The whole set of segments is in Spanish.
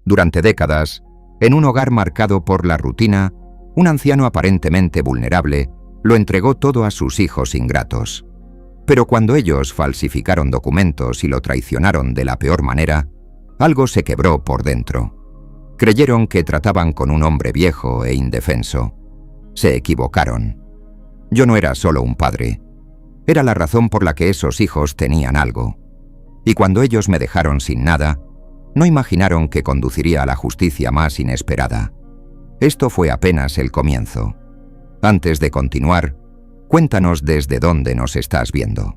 Durante décadas, en un hogar marcado por la rutina, un anciano aparentemente vulnerable lo entregó todo a sus hijos ingratos. Pero cuando ellos falsificaron documentos y lo traicionaron de la peor manera, algo se quebró por dentro. Creyeron que trataban con un hombre viejo e indefenso. Se equivocaron. Yo no era solo un padre. Era la razón por la que esos hijos tenían algo. Y cuando ellos me dejaron sin nada, no imaginaron que conduciría a la justicia más inesperada. Esto fue apenas el comienzo. Antes de continuar, cuéntanos desde dónde nos estás viendo.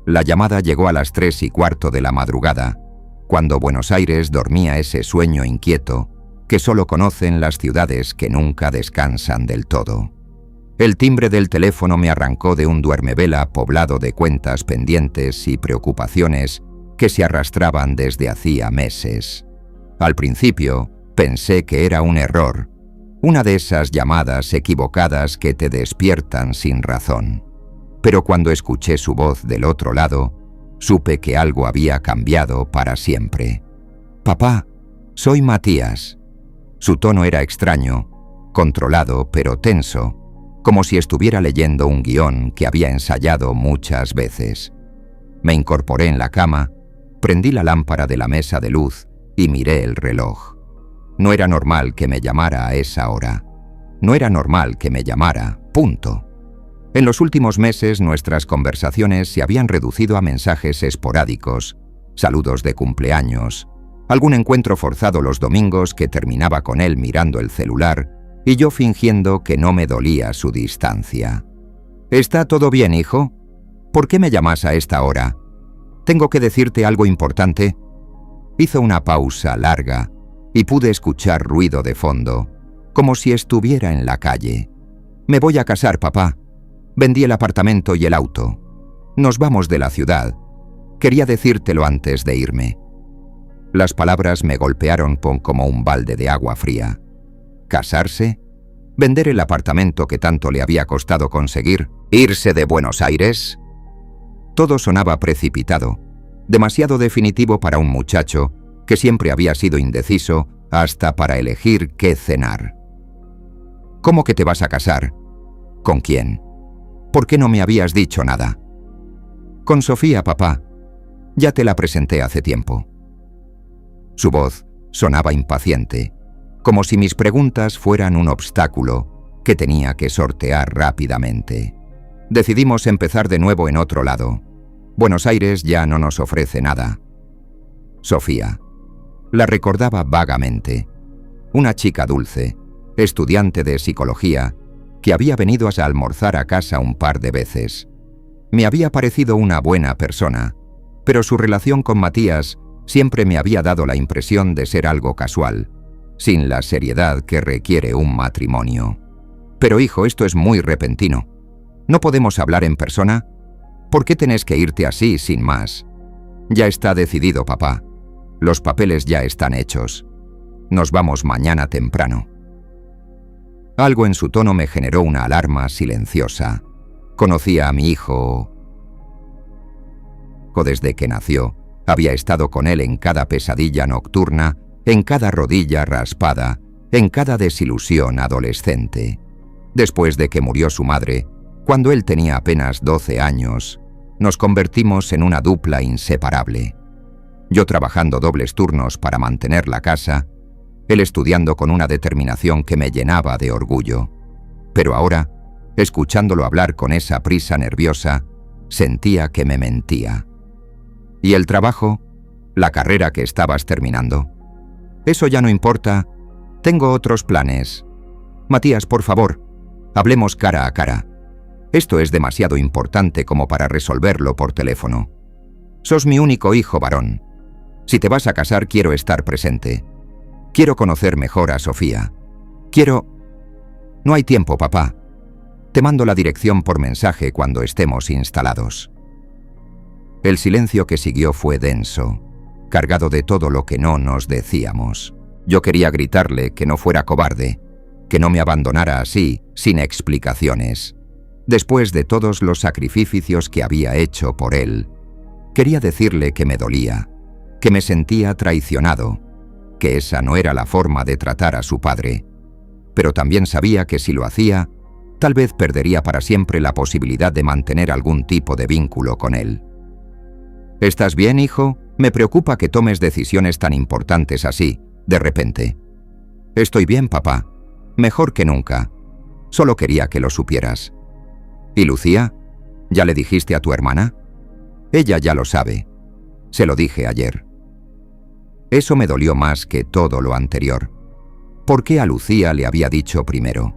La llamada llegó a las 3:15 de la madrugada, cuando Buenos Aires dormía ese sueño inquieto que solo conocen las ciudades que nunca descansan del todo. El timbre del teléfono me arrancó de un duermevela poblado de cuentas pendientes y preocupaciones que se arrastraban desde hacía meses. Al principio, pensé que era un error, una de esas llamadas equivocadas que te despiertan sin razón. Pero cuando escuché su voz del otro lado, supe que algo había cambiado para siempre. «Papá, soy Matías». Su tono era extraño, controlado pero tenso, como si estuviera leyendo un guión que había ensayado muchas veces. Me incorporé en la cama, prendí la lámpara de la mesa de luz y miré el reloj. No era normal que me llamara a esa hora. No era normal que me llamara, punto. En los últimos meses nuestras conversaciones se habían reducido a mensajes esporádicos, saludos de cumpleaños, algún encuentro forzado los domingos que terminaba con él mirando el celular y yo fingiendo que no me dolía su distancia. «¿Está todo bien, hijo? ¿Por qué me llamas a esta hora? ¿Tengo que decirte algo importante?» Hizo una pausa larga y pude escuchar ruido de fondo, como si estuviera en la calle. «Me voy a casar, papá. Vendí el apartamento y el auto. Nos vamos de la ciudad. Quería decírtelo antes de irme». Las palabras me golpearon como un balde de agua fría. ¿Casarse? ¿Vender el apartamento que tanto le había costado conseguir? ¿Irse de Buenos Aires? Todo sonaba precipitado, demasiado definitivo para un muchacho que siempre había sido indeciso hasta para elegir qué cenar. ¿Cómo que te vas a casar? ¿Con quién? ¿Por qué no me habías dicho nada? Con Sofía, papá. Ya te la presenté hace tiempo. Su voz sonaba impaciente, como si mis preguntas fueran un obstáculo que tenía que sortear rápidamente. Decidimos empezar de nuevo en otro lado. Buenos Aires ya no nos ofrece nada. Sofía. La recordaba vagamente. Una chica dulce, estudiante de psicología, que había venido a almorzar a casa un par de veces. Me había parecido una buena persona, pero su relación con Matías siempre me había dado la impresión de ser algo casual, sin la seriedad que requiere un matrimonio. «Pero hijo, esto es muy repentino. ¿No podemos hablar en persona? ¿Por qué tenés que irte así sin más?» «Ya está decidido, papá. Los papeles ya están hechos. Nos vamos mañana temprano». Algo en su tono me generó una alarma silenciosa. Conocía a mi hijo. Desde que nació, había estado con él en cada pesadilla nocturna, en cada rodilla raspada, en cada desilusión adolescente. Después de que murió su madre, cuando él tenía apenas 12 años, nos convertimos en una dupla inseparable. Yo trabajando dobles turnos para mantener la casa, él estudiando con una determinación que me llenaba de orgullo. Pero ahora, escuchándolo hablar con esa prisa nerviosa, sentía que me mentía. ¿Y el trabajo? ¿La carrera que estabas terminando? Eso ya no importa. Tengo otros planes. Matías, por favor, hablemos cara a cara. Esto es demasiado importante como para resolverlo por teléfono. Sos mi único hijo varón. Si te vas a casar, quiero estar presente. Quiero conocer mejor a Sofía. No hay tiempo, papá. Te mando la dirección por mensaje cuando estemos instalados. El silencio que siguió fue denso, cargado de todo lo que no nos decíamos. Yo quería gritarle que no fuera cobarde, que no me abandonara así, sin explicaciones. Después de todos los sacrificios que había hecho por él, quería decirle que me dolía, que me sentía traicionado, que esa no era la forma de tratar a su padre, pero también sabía que si lo hacía, tal vez perdería para siempre la posibilidad de mantener algún tipo de vínculo con él. «¿Estás bien, hijo? Me preocupa que tomes decisiones tan importantes así, de repente». «Estoy bien, papá. Mejor que nunca. Solo quería que lo supieras». «¿Y Lucía? ¿Ya le dijiste a tu hermana?» «Ella ya lo sabe. Se lo dije ayer». Eso me dolió más que todo lo anterior. ¿Por qué a Lucía le había dicho primero?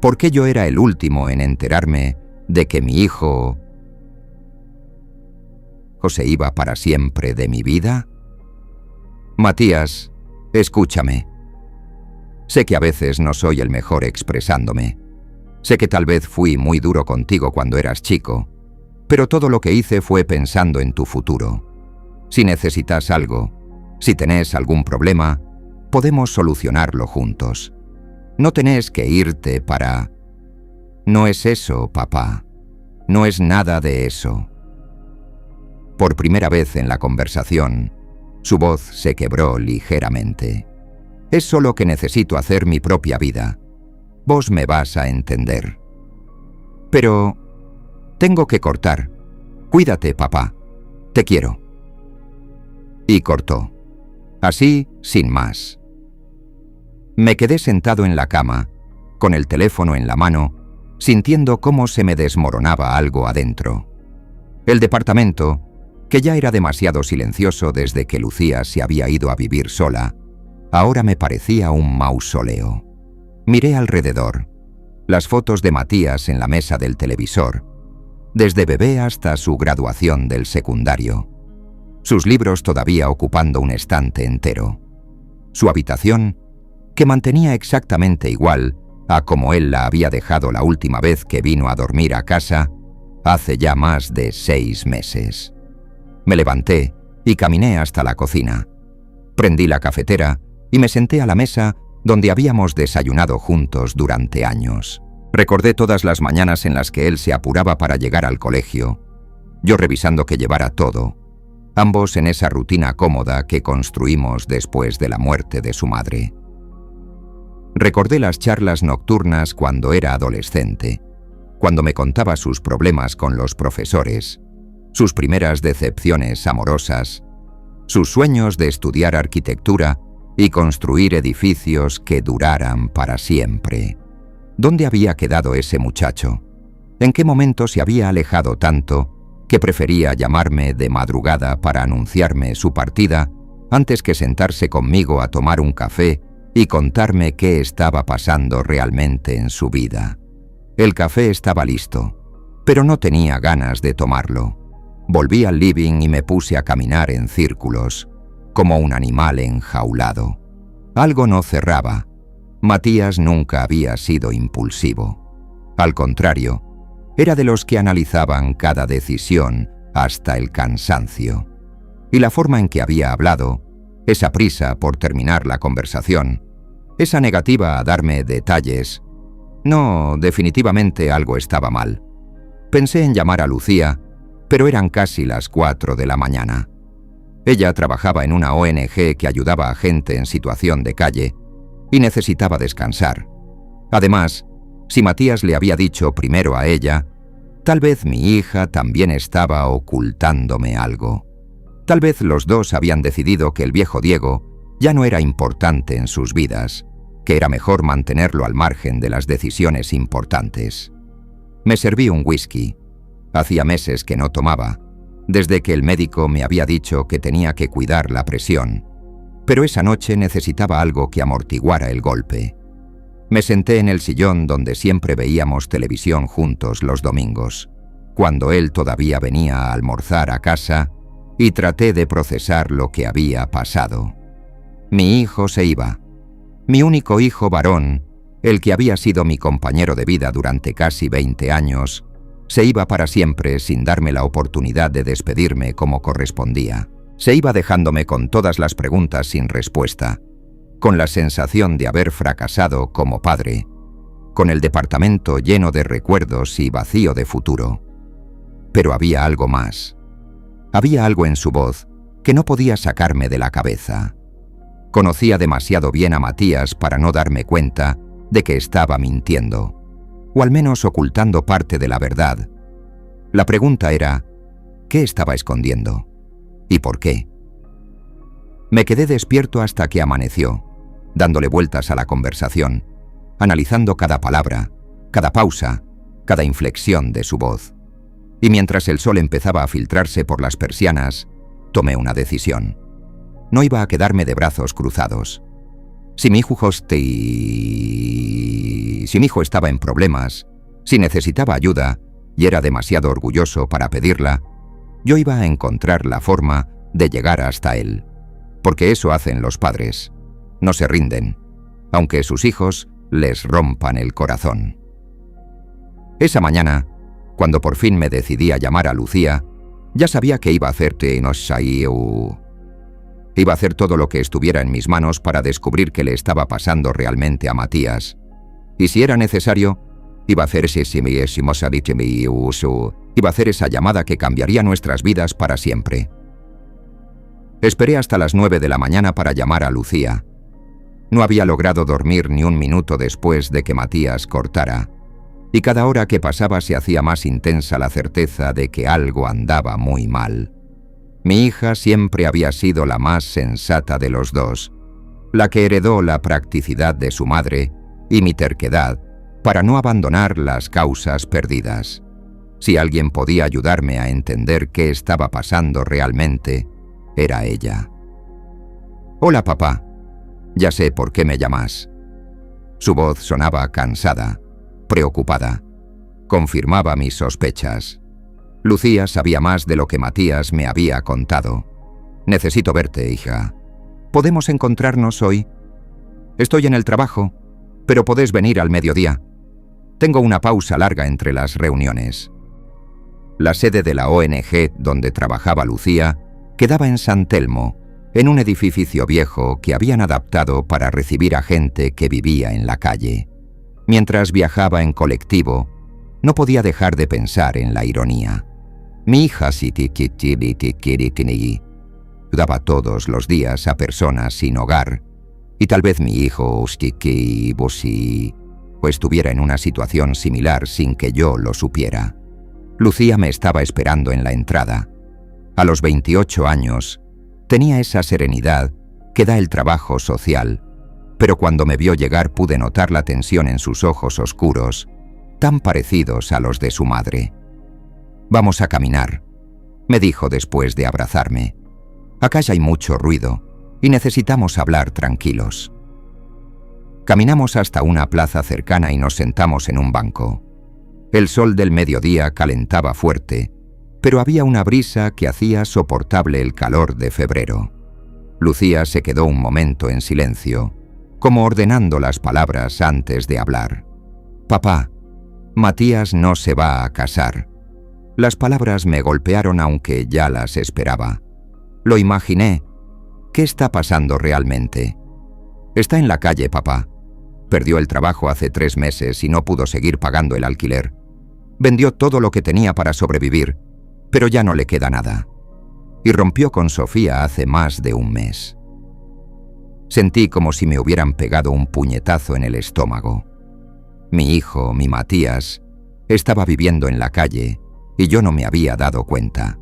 ¿Por qué yo era el último en enterarme de que mi hijo se iba para siempre de mi vida? Matías, escúchame. Sé que a veces no soy el mejor expresándome. Sé que tal vez fui muy duro contigo cuando eras chico, pero todo lo que hice fue pensando en tu futuro. Si necesitas algo, si tenés algún problema, podemos solucionarlo juntos. No tenés que irte para... No es eso, papá. No es nada de eso. Por primera vez en la conversación, su voz se quebró ligeramente. Es solo que necesito hacer mi propia vida. Vos me vas a entender. Pero... tengo que cortar. Cuídate, papá. Te quiero. Y cortó. Así, sin más. Me quedé sentado en la cama, con el teléfono en la mano, sintiendo cómo se me desmoronaba algo adentro. El departamento, que ya era demasiado silencioso desde que Lucía se había ido a vivir sola, ahora me parecía un mausoleo. Miré alrededor, las fotos de Matías en la mesa del televisor, desde bebé hasta su graduación del secundario, sus libros todavía ocupando un estante entero, su habitación, que mantenía exactamente igual a como él la había dejado la última vez que vino a dormir a casa, hace ya más de 6 meses. Me levanté y caminé hasta la cocina. Prendí la cafetera y me senté a la mesa donde habíamos desayunado juntos durante años. Recordé todas las mañanas en las que él se apuraba para llegar al colegio, yo revisando que llevara todo, ambos en esa rutina cómoda que construimos después de la muerte de su madre. Recordé las charlas nocturnas cuando era adolescente, cuando me contaba sus problemas con los profesores, sus primeras decepciones amorosas, sus sueños de estudiar arquitectura y construir edificios que duraran para siempre. ¿Dónde había quedado ese muchacho? ¿En qué momento se había alejado tanto que prefería llamarme de madrugada para anunciarme su partida antes que sentarse conmigo a tomar un café y contarme qué estaba pasando realmente en su vida? El café estaba listo, pero no tenía ganas de tomarlo. Volví al living y me puse a caminar en círculos, como un animal enjaulado. Algo no cerraba. Matías nunca había sido impulsivo. Al contrario, era de los que analizaban cada decisión hasta el cansancio. Y la forma en que había hablado, esa prisa por terminar la conversación, esa negativa a darme detalles... No, definitivamente algo estaba mal. Pensé en llamar a Lucía, pero eran casi las 4 de la mañana. Ella trabajaba en una ONG que ayudaba a gente en situación de calle y necesitaba descansar. Además, si Matías le había dicho primero a ella, tal vez mi hija también estaba ocultándome algo. Tal vez los dos habían decidido que el viejo Diego ya no era importante en sus vidas, que era mejor mantenerlo al margen de las decisiones importantes. Me serví un whisky. Hacía meses que no tomaba, desde que el médico me había dicho que tenía que cuidar la presión, pero esa noche necesitaba algo que amortiguara el golpe. Me senté en el sillón donde siempre veíamos televisión juntos los domingos, cuando él todavía venía a almorzar a casa, y traté de procesar lo que había pasado. Mi hijo se iba. Mi único hijo varón, el que había sido mi compañero de vida durante casi 20 años, se iba para siempre sin darme la oportunidad de despedirme como correspondía. Se iba dejándome con todas las preguntas sin respuesta, con la sensación de haber fracasado como padre, con el departamento lleno de recuerdos y vacío de futuro. Pero había algo más. Había algo en su voz que no podía sacarme de la cabeza. Conocía demasiado bien a Matías para no darme cuenta de que estaba mintiendo, o al menos ocultando parte de la verdad. La pregunta era, ¿qué estaba escondiendo? ¿Y por qué? Me quedé despierto hasta que amaneció, dándole vueltas a la conversación, analizando cada palabra, cada pausa, cada inflexión de su voz. Y mientras el sol empezaba a filtrarse por las persianas, tomé una decisión. No iba a quedarme de brazos cruzados. Si mi hijo estaba en problemas, si necesitaba ayuda y era demasiado orgulloso para pedirla, yo iba a encontrar la forma de llegar hasta él. Porque eso hacen los padres. No se rinden, aunque sus hijos les rompan el corazón. Esa mañana, cuando por fin me decidí a llamar a Lucía, ya sabía que iba a hacer todo lo que estuviera en mis manos para descubrir qué le estaba pasando realmente a Matías. Y si era necesario, iba a hacer esa llamada que cambiaría nuestras vidas para siempre. Esperé hasta las 9 de la mañana para llamar a Lucía. No había logrado dormir ni un minuto después de que Matías cortara, y cada hora que pasaba se hacía más intensa la certeza de que algo andaba muy mal. Mi hija siempre había sido la más sensata de los dos, la que heredó la practicidad de su madre y mi terquedad para no abandonar las causas perdidas. Si alguien podía ayudarme a entender qué estaba pasando realmente, era ella. «Hola, papá. Ya sé por qué me llamas». Su voz sonaba cansada, preocupada. Confirmaba mis sospechas. Lucía sabía más de lo que Matías me había contado. «Necesito verte, hija. ¿Podemos encontrarnos hoy? Estoy en el trabajo, pero podés venir al mediodía. Tengo una pausa larga entre las reuniones». La sede de la ONG donde trabajaba Lucía quedaba en San Telmo, en un edificio viejo que habían adaptado para recibir a gente que vivía en la calle. Mientras viajaba en colectivo, no podía dejar de pensar en la ironía. Mi hija ayudaba todos los días a personas sin hogar, y tal vez mi hijo estuviera en una situación similar sin que yo lo supiera. Lucía me estaba esperando en la entrada. A los 28 años, tenía esa serenidad que da el trabajo social, pero cuando me vio llegar pude notar la tensión en sus ojos oscuros, tan parecidos a los de su madre. «Vamos a caminar», me dijo después de abrazarme. «Acá ya hay mucho ruido y necesitamos hablar tranquilos». Caminamos hasta una plaza cercana y nos sentamos en un banco. El sol del mediodía calentaba fuerte, pero había una brisa que hacía soportable el calor de febrero. Lucía se quedó un momento en silencio, como ordenando las palabras antes de hablar. «Papá, Matías no se va a casar». Las palabras me golpearon aunque ya las esperaba. Lo imaginé. ¿Qué está pasando realmente? «Está en la calle, papá. Perdió el trabajo hace 3 meses y no pudo seguir pagando el alquiler. Vendió todo lo que tenía para sobrevivir, pero ya no le queda nada. Y rompió con Sofía hace más de 1 mes». Sentí como si me hubieran pegado un puñetazo en el estómago. Mi hijo, mi Matías, estaba viviendo en la calle y yo no me había dado cuenta.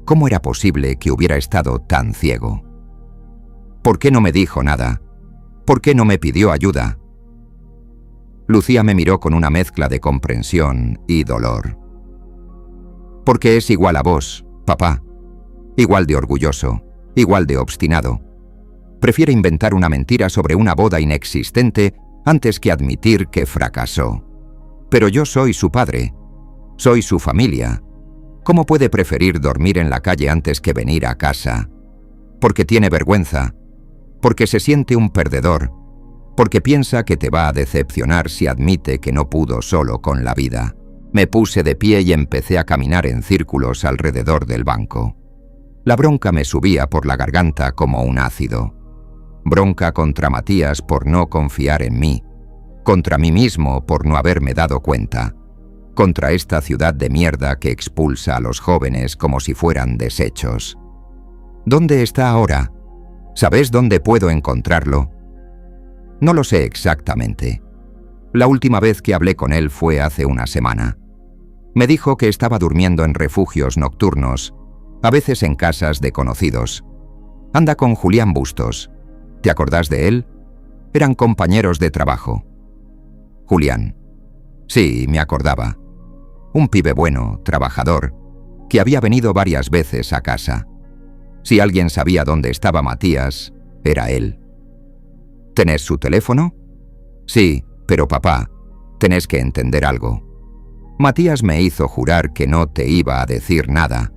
¿Cómo era posible que hubiera estado tan ciego? ¿Por qué no me dijo nada? ¿Por qué no me pidió ayuda? Lucía me miró con una mezcla de comprensión y dolor. «Porque es igual a vos, papá. Igual de orgulloso, igual de obstinado. Prefiere inventar una mentira sobre una boda inexistente antes que admitir que fracasó. Pero yo soy su padre. Soy su familia. ¿Cómo puede preferir dormir en la calle antes que venir a casa? Porque tiene vergüenza. Porque se siente un perdedor. Porque piensa que te va a decepcionar si admite que no pudo solo con la vida». Me puse de pie y empecé a caminar en círculos alrededor del banco. La bronca me subía por la garganta como un ácido. Bronca contra Matías por no confiar en mí, contra mí mismo por no haberme dado cuenta, contra esta ciudad de mierda que expulsa a los jóvenes como si fueran desechos. ¿Dónde está ahora? ¿Sabes dónde puedo encontrarlo? No lo sé exactamente. La última vez que hablé con él fue hace una semana. Me dijo que estaba durmiendo en refugios nocturnos, a veces en casas de conocidos. Anda con Julián Bustos. ¿Te acordás de él? Eran compañeros de trabajo. Julián. Sí, me acordaba. Un pibe bueno, trabajador, que había venido varias veces a casa. Si alguien sabía dónde estaba Matías, era él. ¿Tenés su teléfono? Sí, pero papá, tenés que entender algo. Matías me hizo jurar que no te iba a decir nada.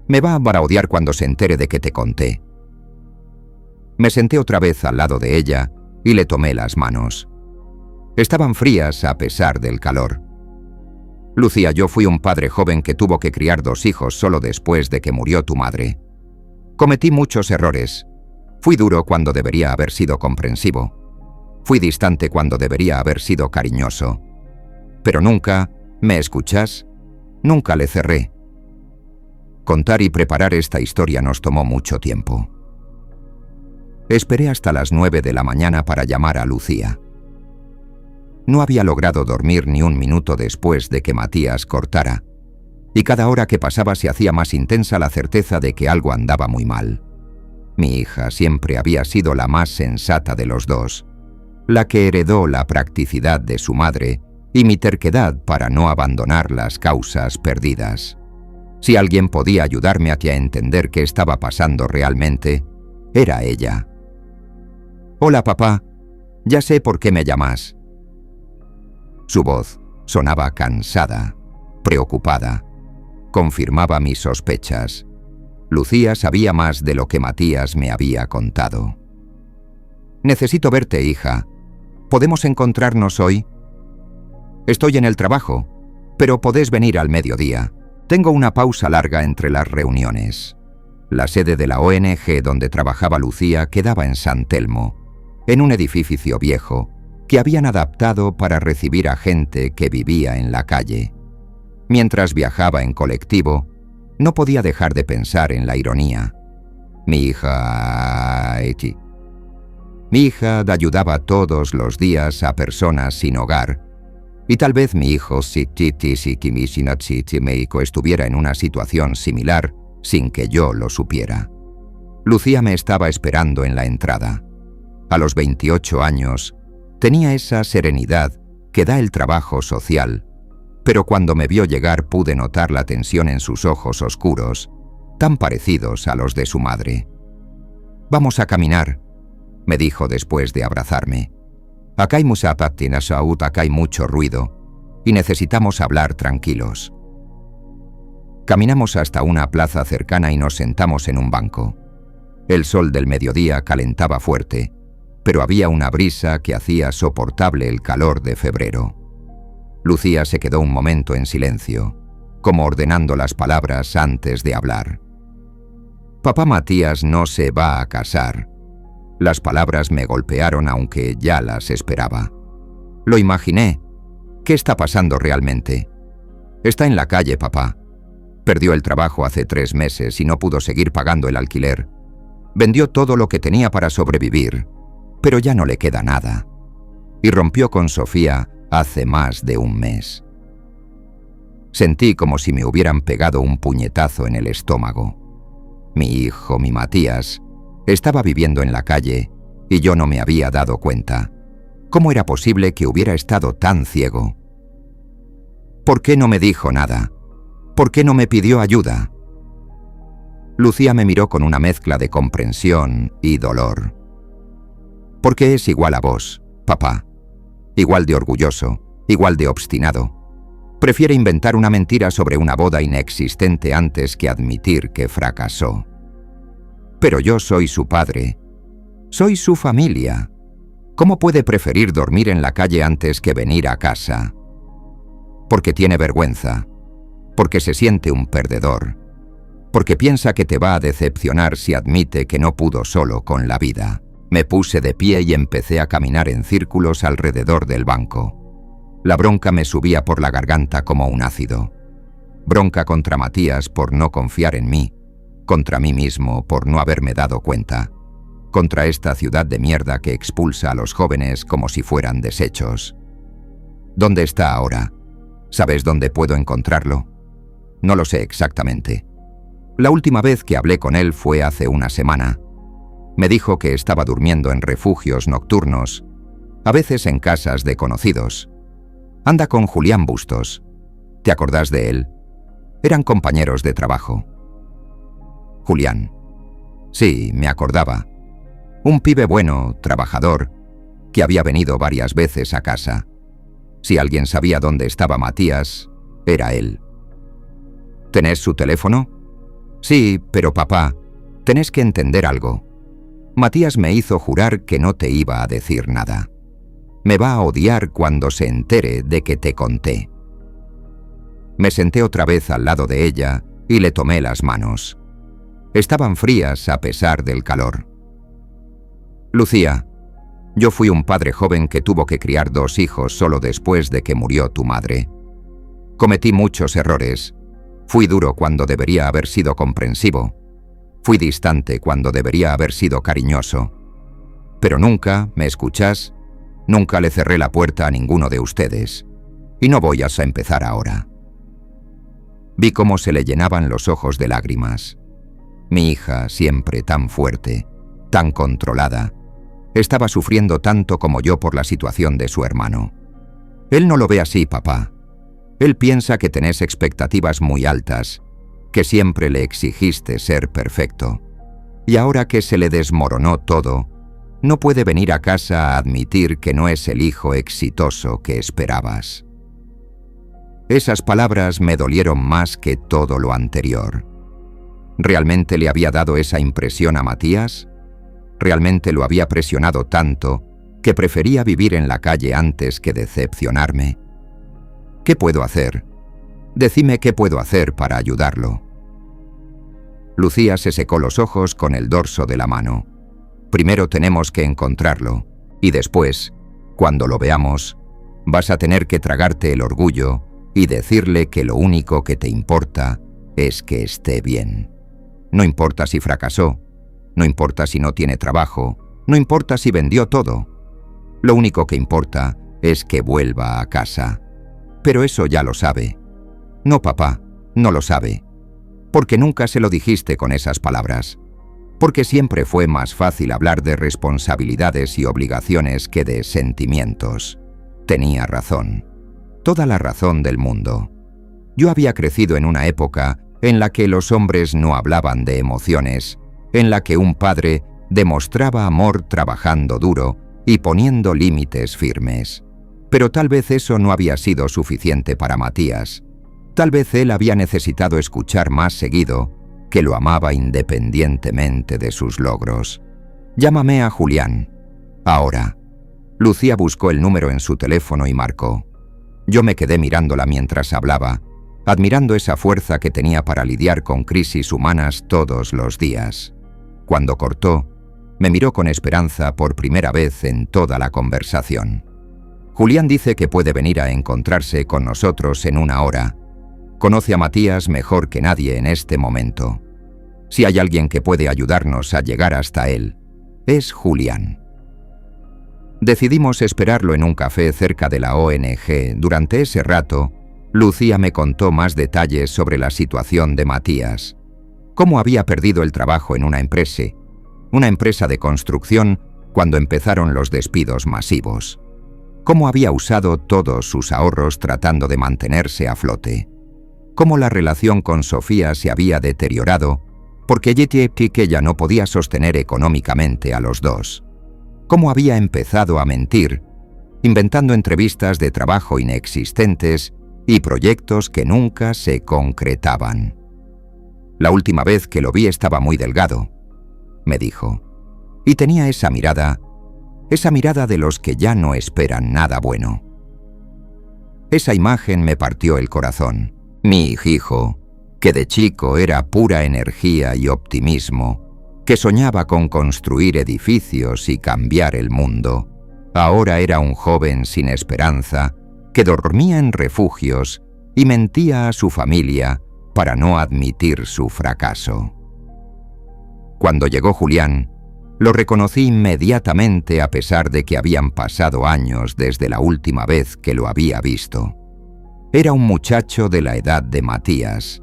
Me va a odiar cuando se entere de que te conté. Me senté otra vez al lado de ella y le tomé las manos. Estaban frías a pesar del calor. Lucía, yo fui un padre joven que tuvo que criar 2 hijos solo después de que murió tu madre. Cometí muchos errores. Fui duro cuando debería haber sido comprensivo. Fui distante cuando debería haber sido cariñoso. Pero nunca, ¿me escuchás? Nunca le cerré. Contar y preparar esta historia nos tomó mucho tiempo. Esperé hasta las 9 de la mañana para llamar a Lucía. No había logrado dormir ni un minuto después de que Matías cortara, y cada hora que pasaba se hacía más intensa la certeza de que algo andaba muy mal. Mi hija siempre había sido la más sensata de los dos, la que heredó la practicidad de su madre y mi terquedad para no abandonar las causas perdidas. Si alguien podía ayudarme a entender qué estaba pasando realmente, era ella. «Hola, papá. Ya sé por qué me llamas». Su voz sonaba cansada, preocupada. Confirmaba mis sospechas. Lucía sabía más de lo que Matías me había contado. «Necesito verte, hija. ¿Podemos encontrarnos hoy?» «Estoy en el trabajo, pero podés venir al mediodía. Tengo una pausa larga entre las reuniones». La sede de la ONG donde trabajaba Lucía quedaba en San Telmo, en un edificio viejo que habían adaptado para recibir a gente que vivía en la calle. Mientras viajaba en colectivo, no podía dejar de pensar en la ironía. Mi hija ayudaba todos los días a personas sin hogar, y tal vez mi hijo estuviera en una situación similar sin que yo lo supiera. Lucía me estaba esperando en la entrada. A los 28 años, tenía esa serenidad que da el trabajo social, pero cuando me vio llegar pude notar la tensión en sus ojos oscuros, tan parecidos a los de su madre. «Vamos a caminar», me dijo después de abrazarme. «Acá hay mucho ruido y necesitamos hablar tranquilos». Caminamos hasta una plaza cercana y nos sentamos en un banco. El sol del mediodía calentaba fuerte, pero había una brisa que hacía soportable el calor de febrero. Lucía se quedó un momento en silencio, como ordenando las palabras antes de hablar. «Papá Matías no se va a casar». Las palabras me golpearon aunque ya las esperaba. Lo imaginé. ¿Qué está pasando realmente? Está en la calle, papá. Perdió el trabajo hace 3 meses y no pudo seguir pagando el alquiler. Vendió todo lo que tenía para sobrevivir, pero ya no le queda nada. Y rompió con Sofía hace más de 1 mes. Sentí como si me hubieran pegado un puñetazo en el estómago. Mi hijo, mi Matías, estaba viviendo en la calle y yo no me había dado cuenta. ¿Cómo era posible que hubiera estado tan ciego? ¿Por qué no me dijo nada? ¿Por qué no me pidió ayuda? Lucía me miró con una mezcla de comprensión y dolor. Porque es igual a vos, papá. Igual de orgulloso, igual de obstinado. Prefiere inventar una mentira sobre una boda inexistente antes que admitir que fracasó. Pero yo soy su padre. Soy su familia. ¿Cómo puede preferir dormir en la calle antes que venir a casa? Porque tiene vergüenza. Porque se siente un perdedor. Porque piensa que te va a decepcionar si admite que no pudo solo con la vida. Me puse de pie y empecé a caminar en círculos alrededor del banco. La bronca me subía por la garganta como un ácido. Bronca contra Matías por no confiar en mí, contra mí mismo por no haberme dado cuenta. contra esta ciudad de mierda que expulsa a los jóvenes como si fueran desechos. ¿Dónde está ahora? ¿Sabes dónde puedo encontrarlo? No lo sé exactamente. La última vez que hablé con él fue hace una semana. Me dijo que estaba durmiendo en refugios nocturnos, a veces en casas de conocidos. Anda con Julián Bustos. ¿Te acordás de él? Eran compañeros de trabajo. Julián. Sí, me acordaba. Un pibe bueno, trabajador, que había venido varias veces a casa. Si alguien sabía dónde estaba Matías, era él. ¿Tenés su teléfono? Sí, pero papá, tenés que entender algo. Matías me hizo jurar que no te iba a decir nada. Me va a odiar cuando se entere de que te conté. Me senté otra vez al lado de ella y le tomé las manos. Estaban frías a pesar del calor. Lucía, yo fui un padre joven que tuvo que criar 2 hijos solo después de que murió tu madre. Cometí muchos errores. Fui duro cuando debería haber sido comprensivo. Fui distante cuando debería haber sido cariñoso. Pero nunca, ¿me escuchás? Nunca le cerré la puerta a ninguno de ustedes. Y no voy a empezar ahora. Vi cómo se le llenaban los ojos de lágrimas. Mi hija, siempre tan fuerte, tan controlada, estaba sufriendo tanto como yo por la situación de su hermano. Él no lo ve así, papá. Él piensa que tenés expectativas muy altas, que siempre le exigiste ser perfecto. Y ahora que se le desmoronó todo, no puede venir a casa a admitir que no es el hijo exitoso que esperabas. Esas palabras me dolieron más que todo lo anterior. ¿Realmente le había dado esa impresión a Matías? ¿Realmente lo había presionado tanto que prefería vivir en la calle antes que decepcionarme? ¿Qué puedo hacer? Decime qué puedo hacer para ayudarlo. Lucía se secó los ojos con el dorso de la mano. Primero tenemos que encontrarlo, y después, cuando lo veamos, vas a tener que tragarte el orgullo y decirle que lo único que te importa es que esté bien. No importa si fracasó, no importa si no tiene trabajo, no importa si vendió todo. Lo único que importa es que vuelva a casa. Pero eso ya lo sabe. No, papá, no lo sabe. Porque nunca se lo dijiste con esas palabras. Porque siempre fue más fácil hablar de responsabilidades y obligaciones que de sentimientos. Tenía razón. Toda la razón del mundo. Yo había crecido en una época en la que los hombres no hablaban de emociones, en la que un padre demostraba amor trabajando duro y poniendo límites firmes. Pero tal vez eso no había sido suficiente para Matías. Tal vez él había necesitado escuchar más seguido que lo amaba independientemente de sus logros. Llámame a Julián. Ahora. Lucía buscó el número en su teléfono y marcó. Yo me quedé mirándola mientras hablaba, admirando esa fuerza que tenía para lidiar con crisis humanas todos los días. Cuando cortó, me miró con esperanza por primera vez en toda la conversación. Julián dice que puede venir a encontrarse con nosotros en 1 hora. Conoce a Matías mejor que nadie en este momento. Si hay alguien que puede ayudarnos a llegar hasta él, es Julián. Decidimos esperarlo en un café cerca de la ONG. Durante ese rato, Lucía me contó más detalles sobre la situación de Matías. Cómo había perdido el trabajo en una empresa de construcción cuando empezaron los despidos masivos. Cómo había usado todos sus ahorros tratando de mantenerse a flote. Cómo la relación con Sofía se había deteriorado porque ella no podía sostener económicamente a los dos. Cómo había empezado a mentir, inventando entrevistas de trabajo inexistentes y proyectos que nunca se concretaban. La última vez que lo vi estaba muy delgado, me dijo, y tenía esa mirada de los que ya no esperan nada bueno. Esa imagen me partió el corazón. Mi hijo, que de chico era pura energía y optimismo, que soñaba con construir edificios y cambiar el mundo, ahora era un joven sin esperanza, que dormía en refugios y mentía a su familia para no admitir su fracaso. Cuando llegó Julián, Lo reconocí inmediatamente a pesar de que habían pasado años desde la última vez que lo había visto. Era un muchacho de la edad de Matías,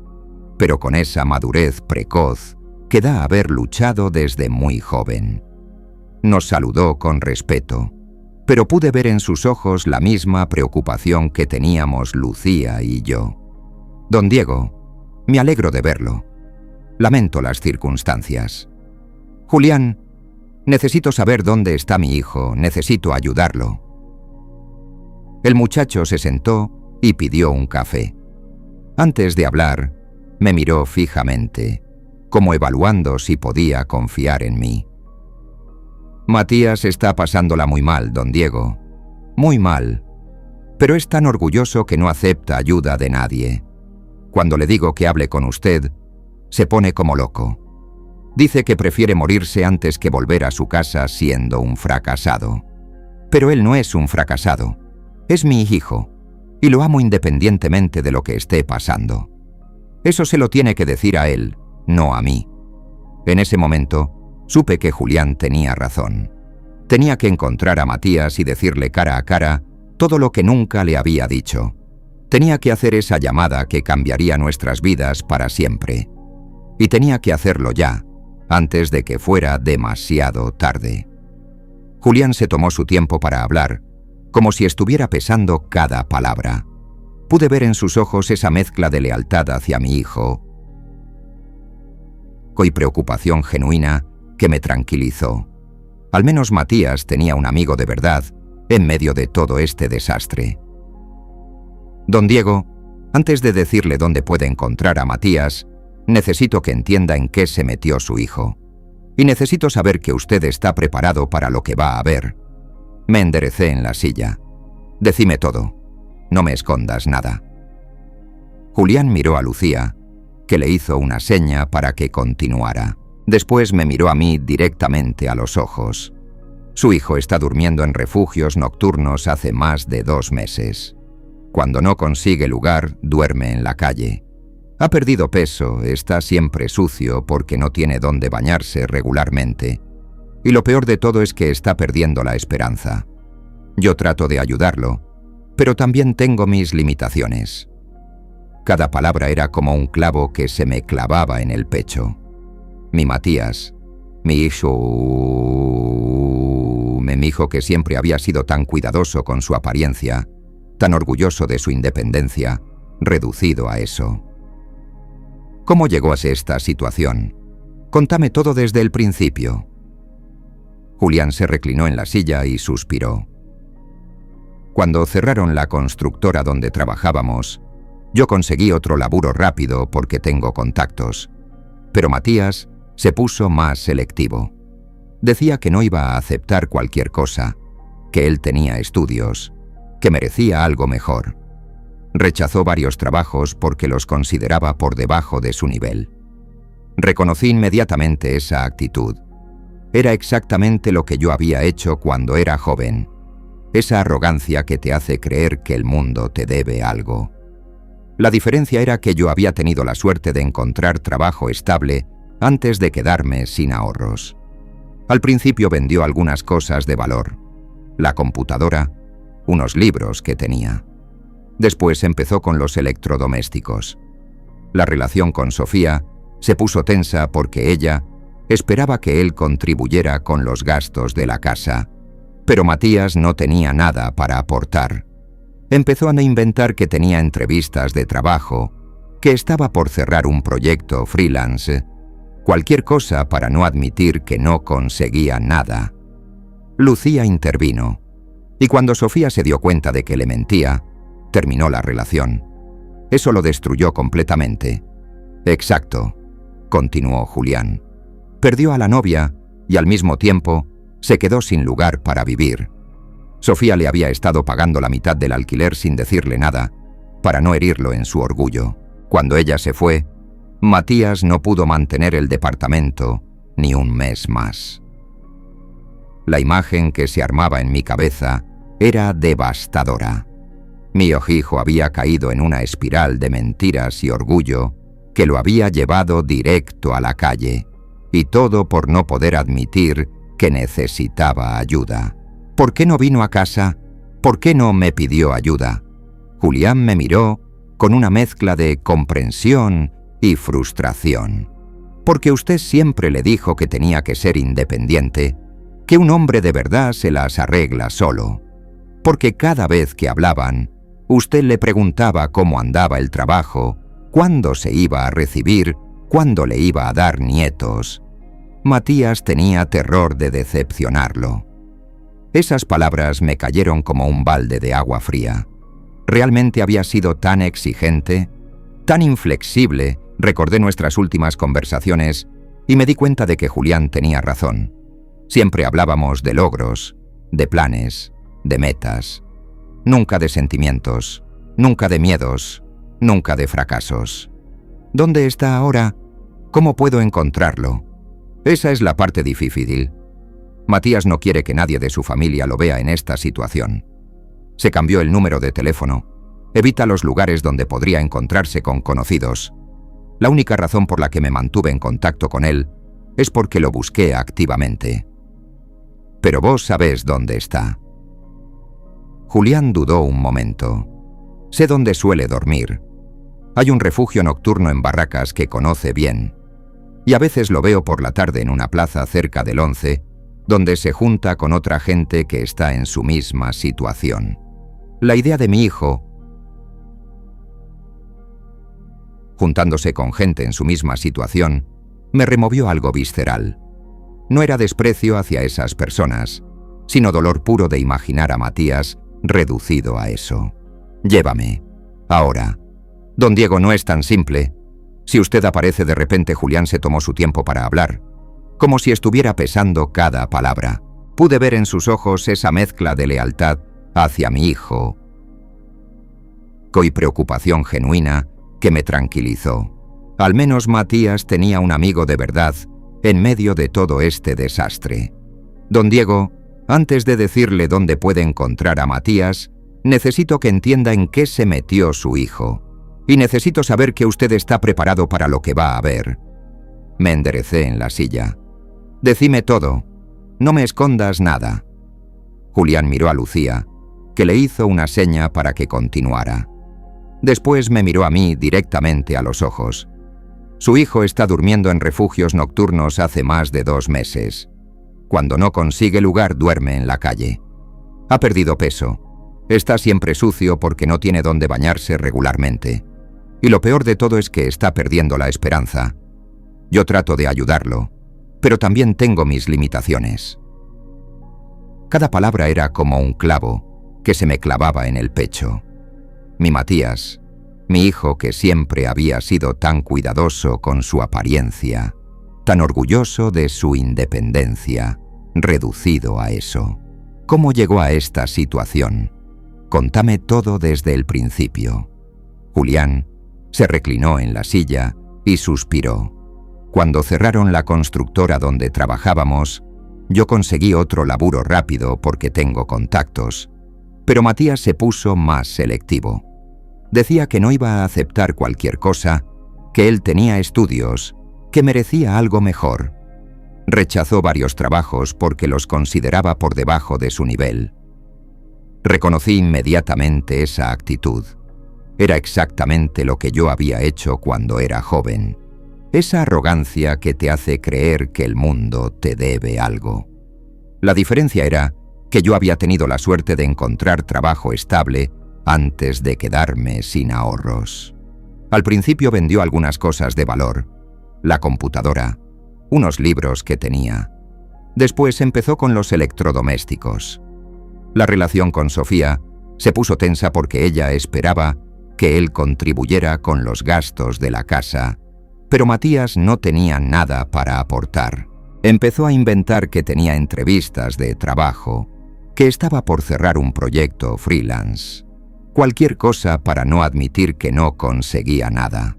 pero con esa madurez precoz que da haber luchado desde muy joven. Nos saludó con respeto, pero pude ver en sus ojos la misma preocupación que teníamos Lucía y yo. Don Diego, me alegro de verlo. Lamento las circunstancias. Julián, necesito saber dónde está mi hijo, necesito ayudarlo. El muchacho se sentó y pidió un café. Antes de hablar, me miró fijamente, como evaluando si podía confiar en mí. Matías está pasándola muy mal, don Diego. Muy mal. Pero es tan orgulloso que no acepta ayuda de nadie. Cuando le digo que hable con usted, se pone como loco. Dice que prefiere morirse antes que volver a su casa siendo un fracasado. Pero él no es un fracasado. Es mi hijo, y lo amo independientemente de lo que esté pasando. Eso se lo tiene que decir a él, no a mí. En ese momento, supe que Julián tenía razón. Tenía que encontrar a Matías y decirle cara a cara todo lo que nunca le había dicho. Tenía que hacer esa llamada que cambiaría nuestras vidas para siempre. Y tenía que hacerlo ya, antes de que fuera demasiado tarde. Julián se tomó su tiempo para hablar, como si estuviera pesando cada palabra. Pude ver en sus ojos esa mezcla de lealtad hacia mi hijo y preocupación genuina que me tranquilizó. Al menos Matías tenía un amigo de verdad en medio de todo este desastre. Don Diego, antes de decirle dónde puede encontrar a Matías, necesito que entienda en qué se metió su hijo. Y necesito saber que usted está preparado para lo que va a ver. Me enderecé en la silla. Decime todo. No me escondas nada. Julián miró a Lucía, que le hizo una seña para que continuara. Después me miró a mí directamente a los ojos. Su hijo está durmiendo en refugios nocturnos hace más de 2 meses. Cuando no consigue lugar, duerme en la calle. Ha perdido peso, está siempre sucio porque no tiene dónde bañarse regularmente. Y lo peor de todo es que está perdiendo la esperanza. Yo trato de ayudarlo, pero también tengo mis limitaciones. Cada palabra era como un clavo que se me clavaba en el pecho. Mi Matías, mi hijo, que siempre había sido tan cuidadoso con su apariencia, tan orgulloso de su independencia, reducido a eso. ¿Cómo llegó a esta situación? Contame todo desde el principio. Julián se reclinó en la silla y suspiró. Cuando cerraron la constructora donde trabajábamos, yo conseguí otro laburo rápido porque tengo contactos, pero Matías se puso más selectivo. Decía que no iba a aceptar cualquier cosa, que él tenía estudios, que merecía algo mejor. Rechazó varios trabajos porque los consideraba por debajo de su nivel. Reconocí inmediatamente esa actitud. Era exactamente lo que yo había hecho cuando era joven. Esa arrogancia que te hace creer que el mundo te debe algo. La diferencia era que yo había tenido la suerte de encontrar trabajo estable antes de quedarme sin ahorros. Al principio vendió algunas cosas de valor. La computadora, unos libros que tenía. Después empezó con los electrodomésticos. La relación con Sofía se puso tensa porque ella esperaba que él contribuyera con los gastos de la casa, pero Matías no tenía nada para aportar. Empezó a inventar que tenía entrevistas de trabajo, que estaba por cerrar un proyecto freelance, cualquier cosa para no admitir que no conseguía nada. Lucía intervino, y cuando Sofía se dio cuenta de que le mentía, terminó la relación. Eso lo destruyó completamente. Exacto, continuó Julián. Perdió a la novia y al mismo tiempo se quedó sin lugar para vivir. Sofía le había estado pagando la mitad del alquiler sin decirle nada, para no herirlo en su orgullo. Cuando ella se fue, Matías no pudo mantener el departamento ni un mes más. La imagen que se armaba en mi cabeza era devastadora. Mi hijo había caído en una espiral de mentiras y orgullo que lo había llevado directo a la calle, y todo por no poder admitir que necesitaba ayuda. ¿Por qué no vino a casa? ¿Por qué no me pidió ayuda? Julián me miró con una mezcla de comprensión y frustración. Porque usted siempre le dijo que tenía que ser independiente, que un hombre de verdad se las arregla solo. Porque cada vez que hablaban, usted le preguntaba cómo andaba el trabajo, cuándo se iba a recibir, cuándo le iba a dar nietos. Matías tenía terror de decepcionarlo. Esas palabras me cayeron como un balde de agua fría. Realmente había sido tan exigente, tan inflexible. Recordé nuestras últimas conversaciones y me di cuenta de que Julián tenía razón. Siempre hablábamos de logros, de planes, de metas. Nunca de sentimientos, nunca de miedos, nunca de fracasos. ¿Dónde está ahora? ¿Cómo puedo encontrarlo? Esa es la parte difícil. Matías no quiere que nadie de su familia lo vea en esta situación. Se cambió el número de teléfono. Evita los lugares donde podría encontrarse con conocidos. La única razón por la que me mantuve en contacto con él es porque lo busqué activamente. Pero vos sabés dónde está. Julián dudó un momento. Sé dónde suele dormir. Hay un refugio nocturno en Barracas que conoce bien. Y a veces lo veo por la tarde en una plaza cerca del 11, donde se junta con otra gente que está en su misma situación. La idea de mi hijo, juntándose con gente en su misma situación, me removió algo visceral. No era desprecio hacia esas personas, sino dolor puro de imaginar a Matías reducido a eso. Llévame. Ahora. Don Diego, no es tan simple. Si usted aparece de repente, Julián se tomó su tiempo para hablar, como si estuviera pesando cada palabra. Pude ver en sus ojos esa mezcla de lealtad hacia mi hijo y preocupación genuina que me tranquilizó. Al menos Matías tenía un amigo de verdad en medio de todo este desastre. Don Diego, antes de decirle dónde puede encontrar a Matías, necesito que entienda en qué se metió su hijo. Y necesito saber que usted está preparado para lo que va a ver. Me enderecé en la silla. Decime todo. No me escondas nada. Julián miró a Lucía, que le hizo una seña para que continuara. Después me miró a mí directamente a los ojos. Su hijo está durmiendo en refugios nocturnos hace más de 2 meses. Cuando no consigue lugar, duerme en la calle. Ha perdido peso. Está siempre sucio porque no tiene dónde bañarse regularmente. Y lo peor de todo es que está perdiendo la esperanza. Yo trato de ayudarlo, pero también tengo mis limitaciones. Cada palabra era como un clavo que se me clavaba en el pecho. Mi Matías, mi hijo que siempre había sido tan cuidadoso con su apariencia, tan orgulloso de su independencia, reducido a eso. ¿Cómo llegó a esta situación? Contame todo desde el principio. Julián se reclinó en la silla y suspiró. Cuando cerraron la constructora donde trabajábamos, yo conseguí otro laburo rápido porque tengo contactos, pero Matías se puso más selectivo. Decía que no iba a aceptar cualquier cosa, que él tenía estudios, que merecía algo mejor. Rechazó varios trabajos porque los consideraba por debajo de su nivel. Reconocí inmediatamente esa actitud. Era exactamente lo que yo había hecho cuando era joven. Esa arrogancia que te hace creer que el mundo te debe algo. La diferencia era que yo había tenido la suerte de encontrar trabajo estable antes de quedarme sin ahorros. Al principio vendió algunas cosas de valor, la computadora, unos libros que tenía. Después empezó con los electrodomésticos. La relación con Sofía se puso tensa porque ella esperaba que él contribuyera con los gastos de la casa, pero Matías no tenía nada para aportar. Empezó a inventar que tenía entrevistas de trabajo, que estaba por cerrar un proyecto freelance. Cualquier cosa para no admitir que no conseguía nada.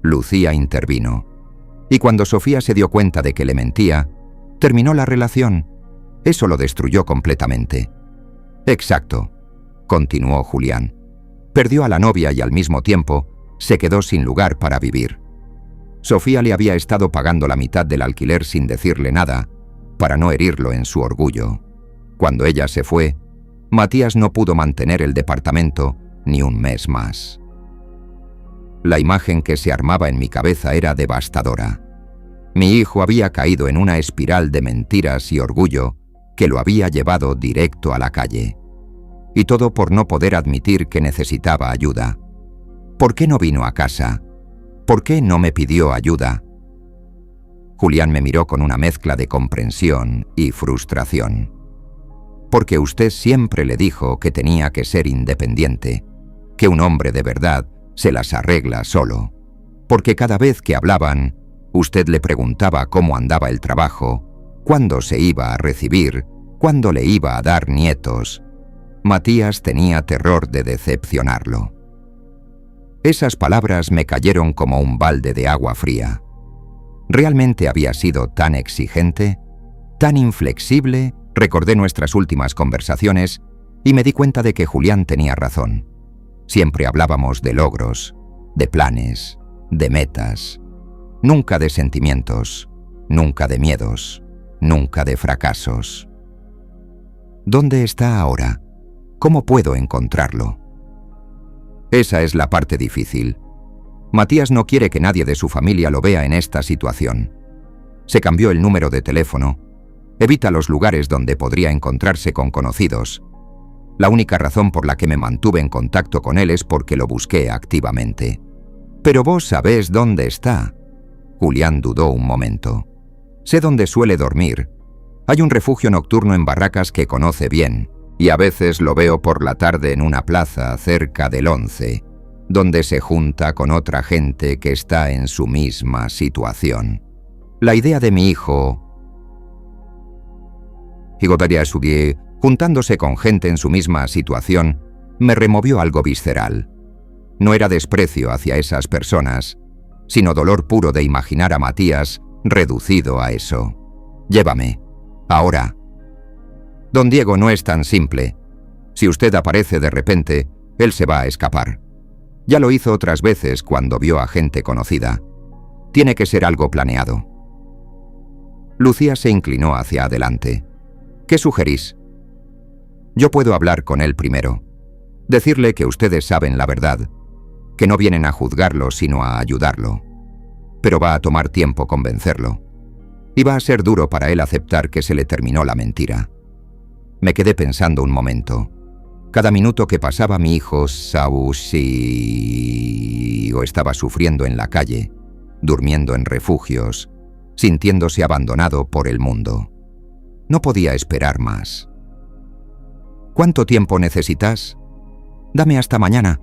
Lucía intervino, y cuando Sofía se dio cuenta de que le mentía, terminó la relación. Eso lo destruyó completamente. Exacto, continuó Julián. Perdió a la novia y al mismo tiempo se quedó sin lugar para vivir. Sofía le había estado pagando la mitad del alquiler sin decirle nada, para no herirlo en su orgullo. Cuando ella se fue, Matías no pudo mantener el departamento ni un mes más. La imagen que se armaba en mi cabeza era devastadora. Mi hijo había caído en una espiral de mentiras y orgullo que lo había llevado directo a la calle. Y todo por no poder admitir que necesitaba ayuda. ¿Por qué no vino a casa? ¿Por qué no me pidió ayuda? Julián me miró con una mezcla de comprensión y frustración. Porque usted siempre le dijo que tenía que ser independiente, que un hombre de verdad se las arregla solo. Porque cada vez que hablaban, usted le preguntaba cómo andaba el trabajo, cuándo se iba a recibir, cuándo le iba a dar nietos. Matías tenía terror de decepcionarlo. Esas palabras me cayeron como un balde de agua fría. ¿Realmente había sido tan exigente? ¿Tan inflexible? Recordé nuestras últimas conversaciones y me di cuenta de que Julián tenía razón. Siempre hablábamos de logros, de planes, de metas. Nunca de sentimientos, nunca de miedos, nunca de fracasos. ¿Dónde está ahora? ¿Cómo puedo encontrarlo? Esa es la parte difícil. Matías no quiere que nadie de su familia lo vea en esta situación. Se cambió el número de teléfono. Evita los lugares donde podría encontrarse con conocidos. La única razón por la que me mantuve en contacto con él es porque lo busqué activamente. Pero vos sabés dónde está. Julián dudó un momento. Sé dónde suele dormir. Hay un refugio nocturno en Barracas que conoce bien, y a veces lo veo por la tarde en una plaza cerca del 11, donde se junta con otra gente que está en su misma situación. La idea de mi hijo, juntándose con gente en su misma situación, me removió algo visceral. No era desprecio hacia esas personas, sino dolor puro de imaginar a Matías reducido a eso. Llévame, ahora. Don Diego no es tan simple. Si usted aparece de repente, él se va a escapar. Ya lo hizo otras veces cuando vio a gente conocida. Tiene que ser algo planeado. Lucía se inclinó hacia adelante. ¿Qué sugerís? Yo puedo hablar con él primero. Decirle que ustedes saben la verdad, que no vienen a juzgarlo sino a ayudarlo. Pero va a tomar tiempo convencerlo. Y va a ser duro para él aceptar que se le terminó la mentira. Me quedé pensando un momento. Cada minuto que pasaba mi hijo Sausigo estaba sufriendo en la calle, durmiendo en refugios, sintiéndose abandonado por el mundo. No podía esperar más. ¿Cuánto tiempo necesitas? Dame hasta mañana.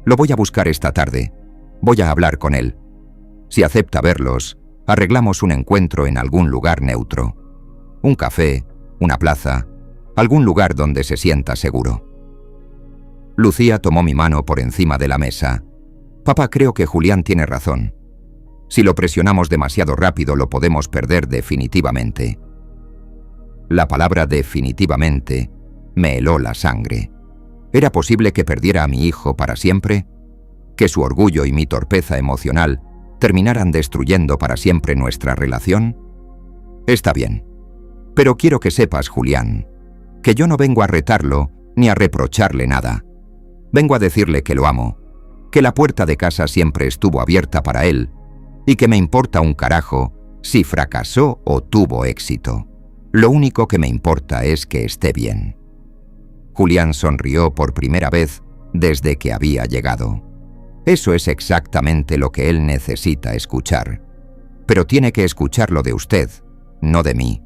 Lo voy a buscar esta tarde. Voy a hablar con él. Si acepta verlos, arreglamos un encuentro en algún lugar neutro. Un café, una plaza, algún lugar donde se sienta seguro. Lucía tomó mi mano por encima de la mesa. Papá, creo que Julián tiene razón. Si lo presionamos demasiado rápido lo podemos perder definitivamente. La palabra definitivamente me heló la sangre. ¿Era posible que perdiera a mi hijo para siempre? ¿Que su orgullo y mi torpeza emocional terminaran destruyendo para siempre nuestra relación? Está bien. Pero quiero que sepas, Julián, que yo no vengo a retarlo ni a reprocharle nada. Vengo a decirle que lo amo, que la puerta de casa siempre estuvo abierta para él y que me importa un carajo si fracasó o tuvo éxito. Lo único que me importa es que esté bien. Julián sonrió por primera vez desde que había llegado. Eso es exactamente lo que él necesita escuchar. Pero tiene que escucharlo de usted, no de mí.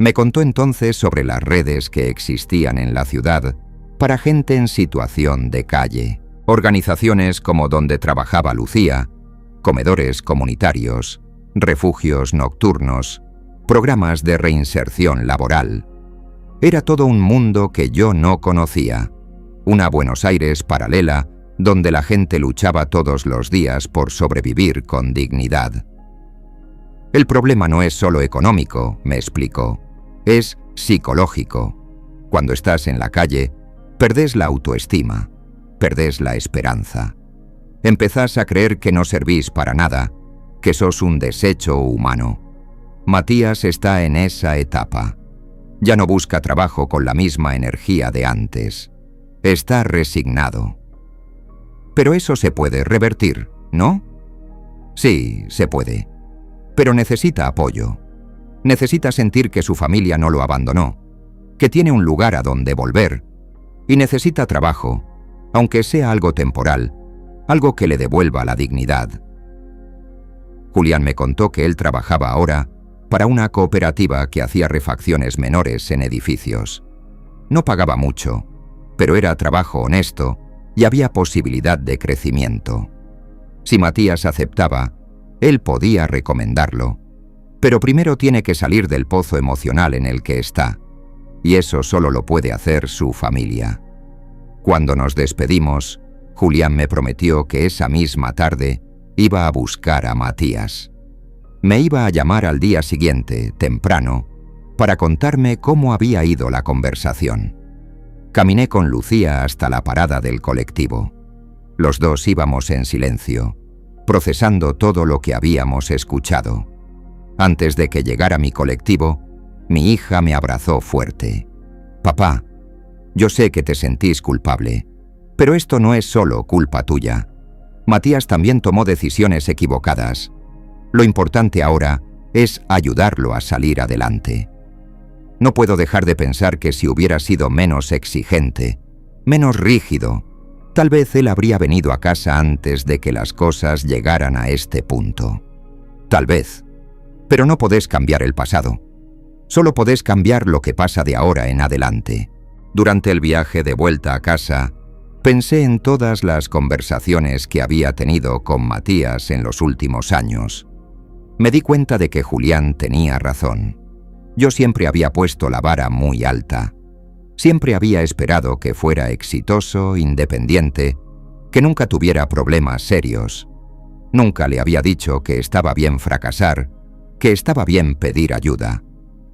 Me contó entonces sobre las redes que existían en la ciudad para gente en situación de calle, organizaciones como donde trabajaba Lucía, comedores comunitarios, refugios nocturnos, programas de reinserción laboral. Era todo un mundo que yo no conocía, una Buenos Aires paralela donde la gente luchaba todos los días por sobrevivir con dignidad. El problema no es solo económico, me explicó, es psicológico. Cuando estás en la calle, perdés la autoestima, perdés la esperanza. Empezás a creer que no servís para nada, que sos un desecho humano. Matías está en esa etapa. Ya no busca trabajo con la misma energía de antes. Está resignado. Pero eso se puede revertir, ¿no? Sí, se puede. Pero necesita apoyo. Necesita sentir que su familia no lo abandonó, que tiene un lugar a donde volver, y necesita trabajo, aunque sea algo temporal, algo que le devuelva la dignidad. Julián me contó que él trabajaba ahora para una cooperativa que hacía refacciones menores en edificios. No pagaba mucho, pero era trabajo honesto y había posibilidad de crecimiento. Si Matías aceptaba, él podía recomendarlo, pero primero tiene que salir del pozo emocional en el que está, y eso solo lo puede hacer su familia. Cuando nos despedimos, Julián me prometió que esa misma tarde iba a buscar a Matías. Me iba a llamar al día siguiente, temprano, para contarme cómo había ido la conversación. Caminé con Lucía hasta la parada del colectivo. Los dos íbamos en silencio, procesando todo lo que habíamos escuchado. Antes de que llegara mi colectivo, mi hija me abrazó fuerte. «Papá, yo sé que te sentís culpable, pero esto no es solo culpa tuya. Matías también tomó decisiones equivocadas. Lo importante ahora es ayudarlo a salir adelante. No puedo dejar de pensar que si hubiera sido menos exigente, menos rígido, tal vez él habría venido a casa antes de que las cosas llegaran a este punto. Tal vez. Pero no podés cambiar el pasado. Solo podés cambiar lo que pasa de ahora en adelante». Durante el viaje de vuelta a casa, pensé en todas las conversaciones que había tenido con Matías en los últimos años. Me di cuenta de que Julián tenía razón. Yo siempre había puesto la vara muy alta. Siempre había esperado que fuera exitoso, independiente, que nunca tuviera problemas serios. Nunca le había dicho que estaba bien fracasar, que estaba bien pedir ayuda,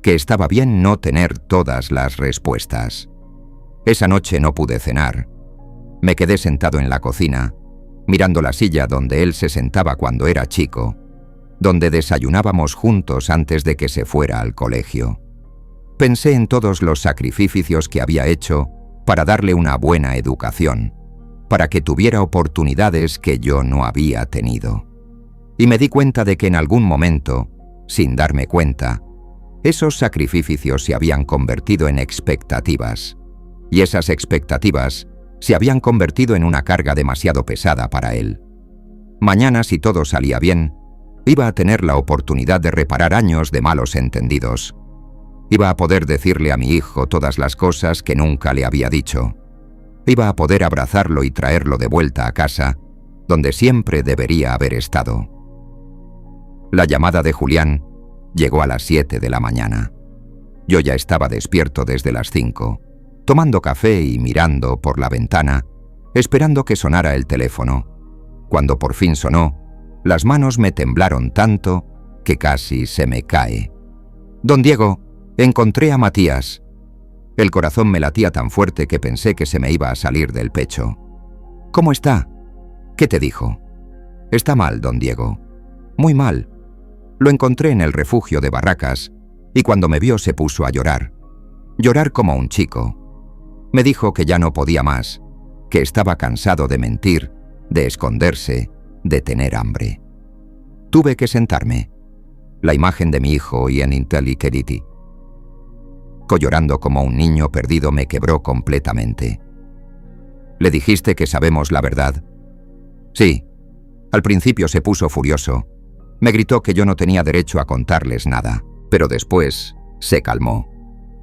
que estaba bien no tener todas las respuestas. Esa noche no pude cenar. Me quedé sentado en la cocina, mirando la silla donde él se sentaba cuando era chico, donde desayunábamos juntos antes de que se fuera al colegio. Pensé en todos los sacrificios que había hecho para darle una buena educación, para que tuviera oportunidades que yo no había tenido. Y me di cuenta de que en algún momento, sin darme cuenta, esos sacrificios se habían convertido en expectativas, y esas expectativas se habían convertido en una carga demasiado pesada para él. Mañana, si todo salía bien, iba a tener la oportunidad de reparar años de malos entendidos. Iba a poder decirle a mi hijo todas las cosas que nunca le había dicho. Iba a poder abrazarlo y traerlo de vuelta a casa, donde siempre debería haber estado. La llamada de Julián llegó a las 7 de la mañana. Yo ya estaba despierto desde las 5, tomando café y mirando por la ventana, esperando que sonara el teléfono. Cuando por fin sonó, las manos me temblaron tanto que casi se me cae. «Don Diego, encontré a Matías». El corazón me latía tan fuerte que pensé que se me iba a salir del pecho. «¿Cómo está? ¿Qué te dijo?» «Está mal, don Diego. Muy mal. Lo encontré en el refugio de Barracas y cuando me vio se puso a llorar. Llorar como un chico. Me dijo que ya no podía más, que estaba cansado de mentir, de esconderse, de tener hambre. Tuve que sentarme. La imagen de mi hijo y en IntelliCredity. Llorando como un niño perdido me quebró completamente. «¿Le dijiste que sabemos la verdad?» «Sí». Al principio se puso furioso. Me gritó que yo no tenía derecho a contarles nada, pero después se calmó.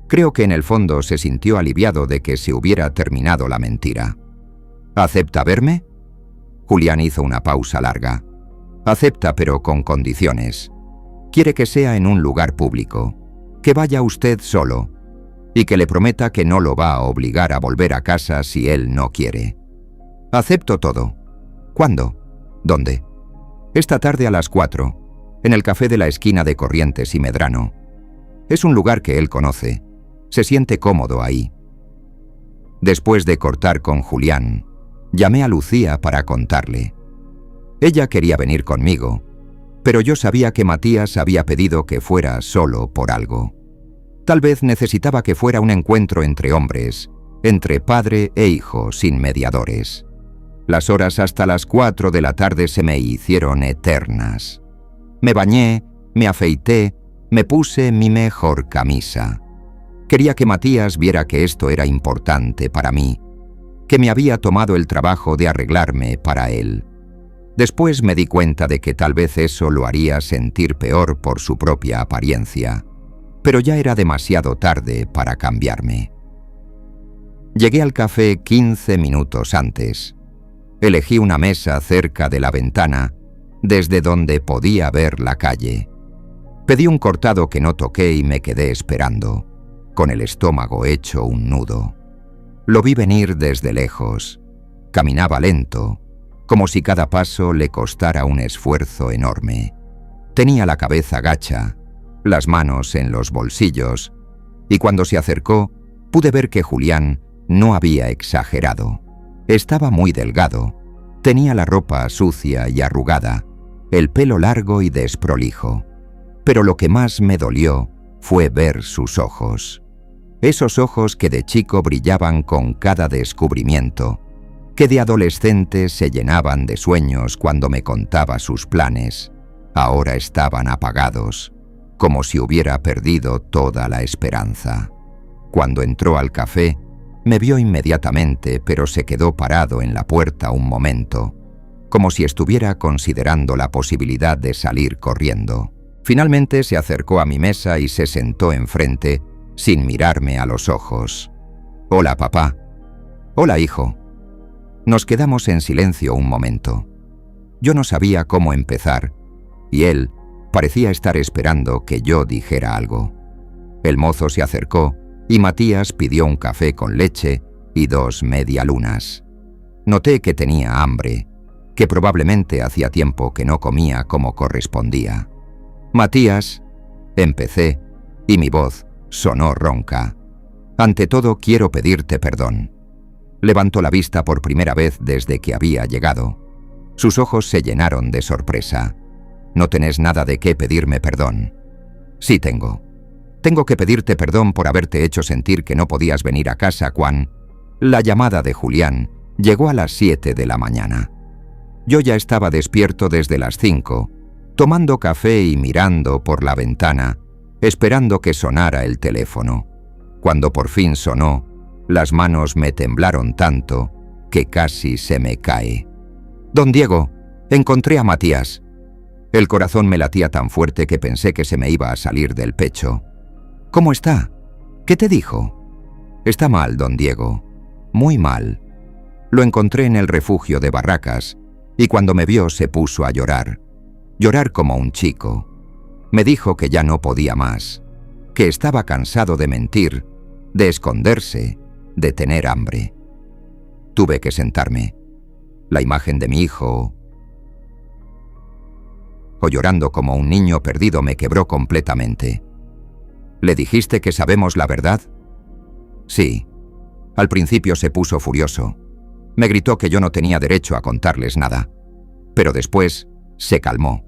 Creo que en el fondo se sintió aliviado de que se hubiera terminado la mentira. «¿Acepta verme?» Julián hizo una pausa larga. «Acepta, pero con condiciones. Quiere que sea en un lugar público, que vaya usted solo, y que le prometa que no lo va a obligar a volver a casa si él no quiere». «Acepto todo». «¿Cuándo? ¿Dónde?» «Esta tarde a las 4, en el café de la esquina de Corrientes y Medrano. Es un lugar que él conoce. Se siente cómodo ahí». Después de cortar con Julián, llamé a Lucía para contarle. Ella quería venir conmigo, Pero yo sabía que Matías había pedido que fuera solo por algo. Tal vez necesitaba que fuera un encuentro entre hombres, entre padre e hijo, sin mediadores. Las horas hasta las 4 de la tarde se me hicieron eternas. Me bañé, me afeité, me puse mi mejor camisa. Quería que Matías viera que esto era importante para mí, que me había tomado el trabajo de arreglarme para él. Después me di cuenta de que tal vez eso lo haría sentir peor por su propia apariencia, pero ya era demasiado tarde para cambiarme. Llegué al café 15 minutos antes. Elegí una mesa cerca de la ventana, desde donde podía ver la calle. Pedí un cortado que no toqué y me quedé esperando, con el estómago hecho un nudo. Lo vi venir desde lejos. Caminaba lento, como si cada paso le costara un esfuerzo enorme. Tenía la cabeza gacha, las manos en los bolsillos, y cuando se acercó, pude ver que Julián no había exagerado. Estaba muy delgado, tenía la ropa sucia y arrugada, el pelo largo y desprolijo. Pero lo que más me dolió fue ver sus ojos. Esos ojos que de chico brillaban con cada descubrimiento, que de adolescente se llenaban de sueños cuando me contaba sus planes, ahora estaban apagados, como si hubiera perdido toda la esperanza. Cuando entró al café, me vio inmediatamente, pero se quedó parado en la puerta un momento, como si estuviera considerando la posibilidad de salir corriendo. Finalmente se acercó a mi mesa y se sentó enfrente, sin mirarme a los ojos. «Hola, papá». «Hola, hijo». Nos quedamos en silencio un momento. Yo no sabía cómo empezar, y él parecía estar esperando que yo dijera algo. El mozo se acercó y Matías pidió un café con leche y 2 medialunas. Noté que tenía hambre, que probablemente hacía tiempo que no comía como correspondía. «Matías», empecé, y mi voz sonó ronca. «Ante todo quiero pedirte perdón». Levantó la vista por primera vez desde que había llegado. Sus ojos se llenaron de sorpresa. «No tenés nada de qué pedirme perdón». «Sí tengo. Tengo que pedirte perdón por haberte hecho sentir que no podías venir a casa cuando...». La llamada de Julián llegó a las 7 de la mañana. Yo ya estaba despierto desde las 5, tomando café y mirando por la ventana, esperando que sonara el teléfono. Cuando por fin sonó, las manos me temblaron tanto que casi se me cae. «Don Diego, encontré a Matías». El corazón me latía tan fuerte que pensé que se me iba a salir del pecho. «¿Cómo está? ¿Qué te dijo?» «Está mal, don Diego. Muy mal. Lo encontré en el refugio de Barracas y cuando me vio se puso a llorar. Llorar como un chico. Me dijo que ya no podía más, que estaba cansado de mentir, de esconderse, de tener hambre. Tuve que sentarme. La imagen de mi hijo, o llorando como un niño perdido, me quebró completamente. «¿Le dijiste que sabemos la verdad?» «Sí». Al principio se puso furioso. Me gritó que yo no tenía derecho a contarles nada. Pero después se calmó.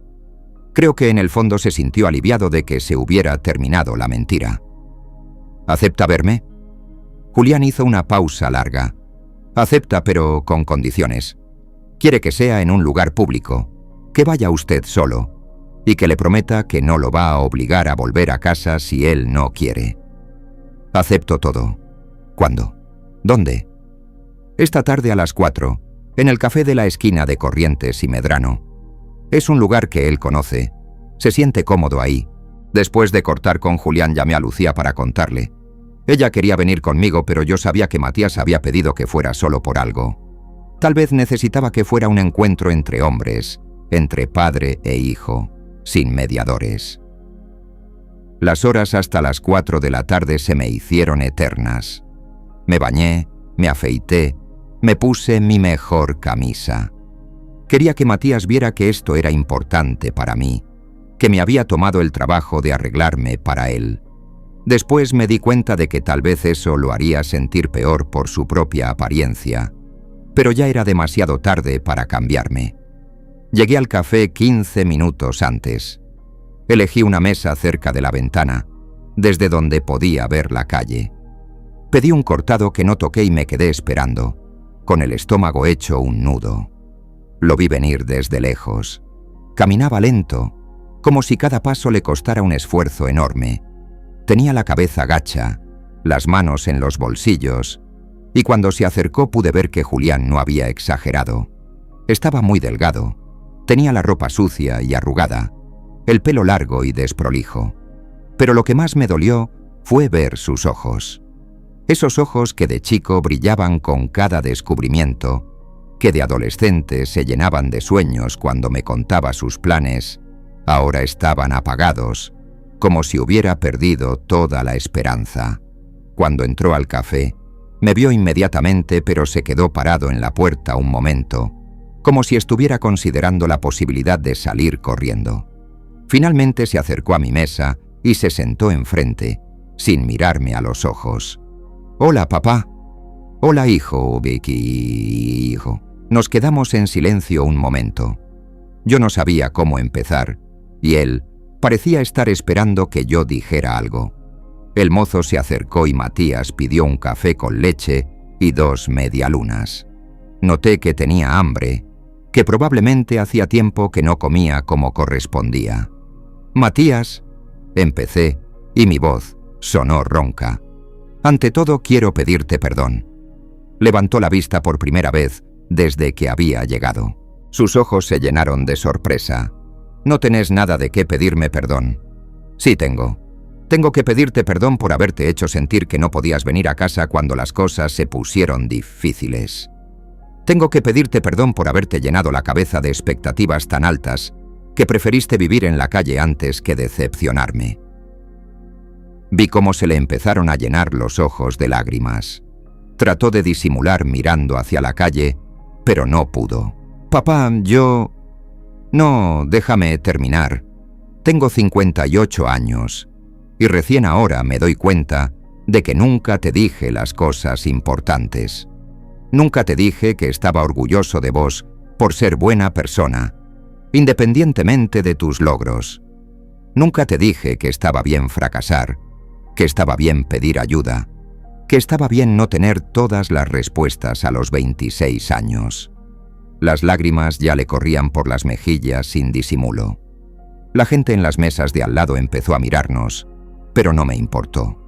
Creo que en el fondo se sintió aliviado de que se hubiera terminado la mentira. «¿Acepta verme?» Julián hizo una pausa larga. «Acepta, pero con condiciones. Quiere que sea en un lugar público, que vaya usted solo, y que le prometa que no lo va a obligar a volver a casa si él no quiere». «Acepto todo». «¿Cuándo? ¿Dónde?» «Esta tarde a las 4, en el café de la esquina de Corrientes y Medrano. Es un lugar que él conoce. Se siente cómodo ahí». Después de cortar con Julián llamé a Lucía para contarle. Ella quería venir conmigo, pero yo sabía que Matías había pedido que fuera solo por algo. Tal vez necesitaba que fuera un encuentro entre hombres, entre padre e hijo, sin mediadores. Las horas hasta las 4 de la tarde se me hicieron eternas. Me bañé, me afeité, me puse mi mejor camisa. Quería que Matías viera que esto era importante para mí, que me había tomado el trabajo de arreglarme para él. Después me di cuenta de que tal vez eso lo haría sentir peor por su propia apariencia, pero ya era demasiado tarde para cambiarme. Llegué al café 15 minutos antes. Elegí una mesa cerca de la ventana, desde donde podía ver la calle. Pedí un cortado que no toqué y me quedé esperando, con el estómago hecho un nudo. Lo vi venir desde lejos. Caminaba lento, como si cada paso le costara un esfuerzo enorme. Tenía la cabeza gacha, las manos en los bolsillos, y cuando se acercó pude ver que Julián no había exagerado. Estaba muy delgado, tenía la ropa sucia y arrugada, el pelo largo y desprolijo. Pero lo que más me dolió fue ver sus ojos. Esos ojos que de chico brillaban con cada descubrimiento, que de adolescente se llenaban de sueños cuando me contaba sus planes, ahora estaban apagados, como si hubiera perdido toda la esperanza. Cuando entró al café, me vio inmediatamente, pero se quedó parado en la puerta un momento, como si estuviera considerando la posibilidad de salir corriendo. Finalmente se acercó a mi mesa y se sentó enfrente, sin mirarme a los ojos. «Hola, papá». «Hola, hijo, Vicky, hijo». Nos quedamos en silencio un momento. Yo no sabía cómo empezar, y él parecía estar esperando que yo dijera algo. El mozo se acercó y Matías pidió un café con leche y 2 medialunas. Noté que tenía hambre, que probablemente hacía tiempo que no comía como correspondía. «Matías», empecé, y mi voz sonó ronca. «Ante todo quiero pedirte perdón». Levantó la vista por primera vez desde que había llegado. Sus ojos se llenaron de sorpresa. «No tenés nada de qué pedirme perdón». «Sí tengo. Tengo que pedirte perdón por haberte hecho sentir que no podías venir a casa cuando las cosas se pusieron difíciles. Tengo que pedirte perdón por haberte llenado la cabeza de expectativas tan altas que preferiste vivir en la calle antes que decepcionarme». Vi cómo se le empezaron a llenar los ojos de lágrimas. Trató de disimular mirando hacia la calle, pero no pudo. «Papá, yo...» «No, déjame terminar. Tengo 58 años, y recién ahora me doy cuenta de que nunca te dije las cosas importantes. Nunca te dije que estaba orgulloso de vos por ser buena persona, independientemente de tus logros. Nunca te dije que estaba bien fracasar, que estaba bien pedir ayuda, que estaba bien no tener todas las respuestas a los 26 años. Las lágrimas ya le corrían por las mejillas sin disimulo. La gente en las mesas de al lado empezó a mirarnos, pero no me importó.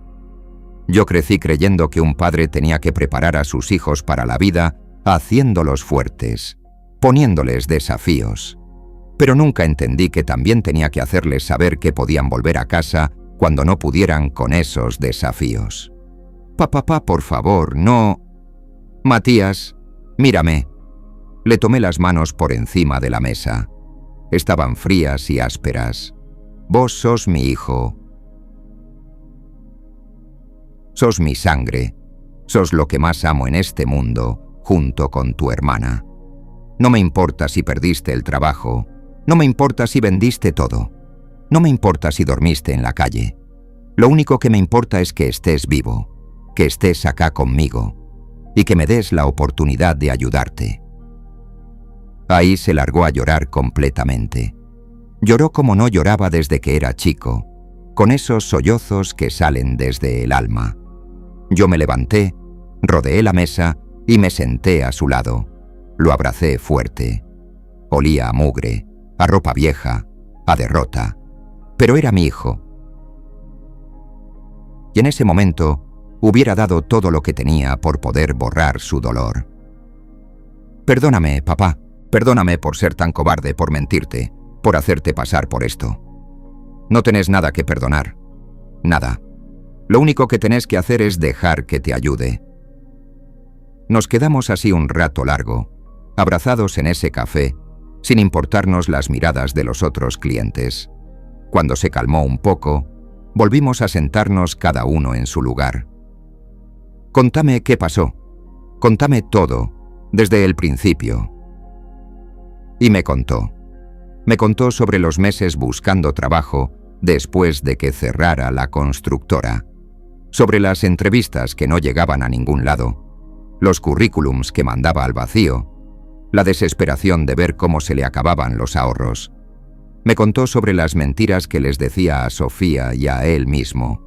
Yo crecí creyendo que un padre tenía que preparar a sus hijos para la vida haciéndolos fuertes, poniéndoles desafíos. Pero nunca entendí que también tenía que hacerles saber que podían volver a casa cuando no pudieran con esos desafíos. Papá, por favor, no... Matías, mírame. Le tomé las manos por encima de la mesa. Estaban frías y ásperas. Vos sos mi hijo. Sos mi sangre. Sos lo que más amo en este mundo, junto con tu hermana. No me importa si perdiste el trabajo. No me importa si vendiste todo. No me importa si dormiste en la calle. Lo único que me importa es que estés vivo, que estés acá conmigo y que me des la oportunidad de ayudarte». Ahí se largó a llorar completamente. Lloró como no lloraba desde que era chico, con esos sollozos que salen desde el alma. Yo me levanté, rodeé la mesa y me senté a su lado. Lo abracé fuerte. Olía a mugre, a ropa vieja, a derrota. Pero era mi hijo. Y en ese momento hubiera dado todo lo que tenía por poder borrar su dolor. «Perdóname, papá. Perdóname por ser tan cobarde, por mentirte, por hacerte pasar por esto. No tenés nada que perdonar. Nada. Lo único que tenés que hacer es dejar que te ayude». Nos quedamos así un rato largo, abrazados en ese café, sin importarnos las miradas de los otros clientes. Cuando se calmó un poco, volvimos a sentarnos cada uno en su lugar. «Contame qué pasó. Contame todo, desde el principio». Y me contó. Me contó sobre los meses buscando trabajo después de que cerrara la constructora, sobre las entrevistas que no llegaban a ningún lado, los currículums que mandaba al vacío, la desesperación de ver cómo se le acababan los ahorros. Me contó sobre las mentiras que les decía a Sofía y a él mismo,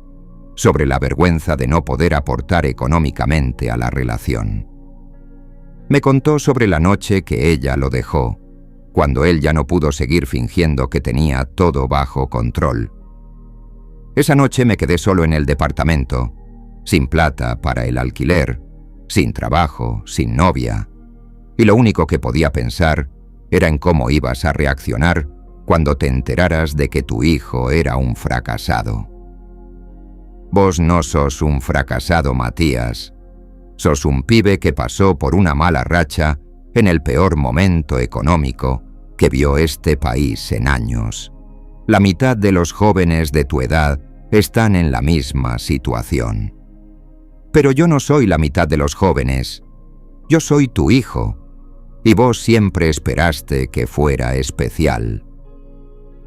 sobre la vergüenza de no poder aportar económicamente a la relación. Me contó sobre la noche que ella lo dejó, cuando él ya no pudo seguir fingiendo que tenía todo bajo control. Esa noche me quedé solo en el departamento, sin plata para el alquiler, sin trabajo, sin novia, y lo único que podía pensar era en cómo ibas a reaccionar cuando te enteraras de que tu hijo era un fracasado. Vos no sos un fracasado, Matías. Sos un pibe que pasó por una mala racha en el peor momento económico que vio este país en años. La mitad de los jóvenes de tu edad están en la misma situación. Pero yo no soy la mitad de los jóvenes. Yo soy tu hijo, y vos siempre esperaste que fuera especial.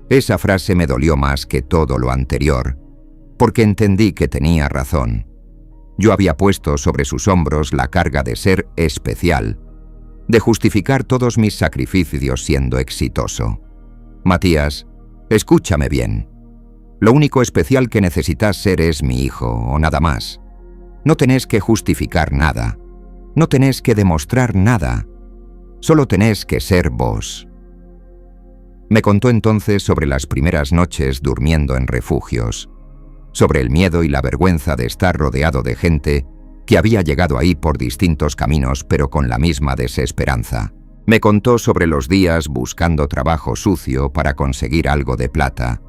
Esa frase me dolió más que todo lo anterior, porque entendí que tenía razón. Yo había puesto sobre sus hombros la carga de ser especial, de justificar todos mis sacrificios siendo exitoso. Matías, escúchame bien. Lo único especial que necesitas ser es mi hijo, o nada más. No tenés que justificar nada. No tenés que demostrar nada. Solo tenés que ser vos. Me contó entonces sobre las primeras noches durmiendo en refugios, sobre el miedo y la vergüenza de estar rodeado de gente que había llegado ahí por distintos caminos pero con la misma desesperanza. Me contó sobre los días buscando trabajo sucio para conseguir algo de plata,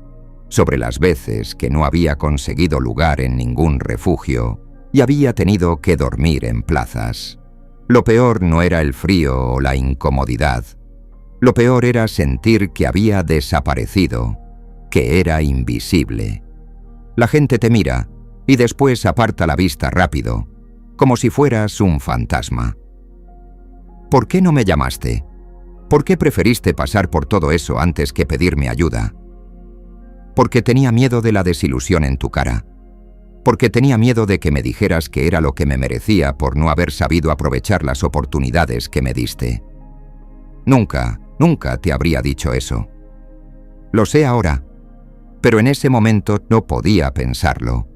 sobre las veces que no había conseguido lugar en ningún refugio y había tenido que dormir en plazas. Lo peor no era el frío o la incomodidad. Lo peor era sentir que había desaparecido, que era invisible. La gente te mira y después aparta la vista rápido, como si fueras un fantasma. ¿Por qué no me llamaste? ¿Por qué preferiste pasar por todo eso antes que pedirme ayuda? Porque tenía miedo de la desilusión en tu cara. Porque tenía miedo de que me dijeras que era lo que me merecía por no haber sabido aprovechar las oportunidades que me diste. Nunca te habría dicho eso. Lo sé ahora, pero en ese momento no podía pensarlo.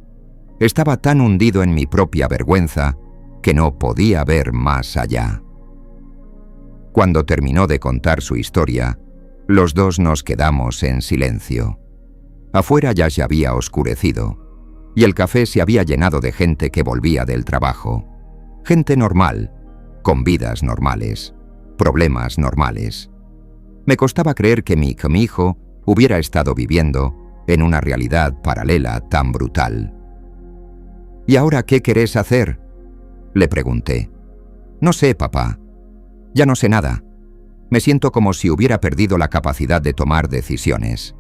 Estaba tan hundido en mi propia vergüenza que no podía ver más allá. Cuando terminó de contar su historia, los dos nos quedamos en silencio. Afuera ya se había oscurecido, y el café se había llenado de gente que volvía del trabajo. Gente normal, con vidas normales, problemas normales. Me costaba creer que mi hijo hubiera estado viviendo en una realidad paralela tan brutal. ¿Y ahora qué querés hacer?, le pregunté. No sé, papá. Ya no sé nada. Me siento como si hubiera perdido la capacidad de tomar decisiones.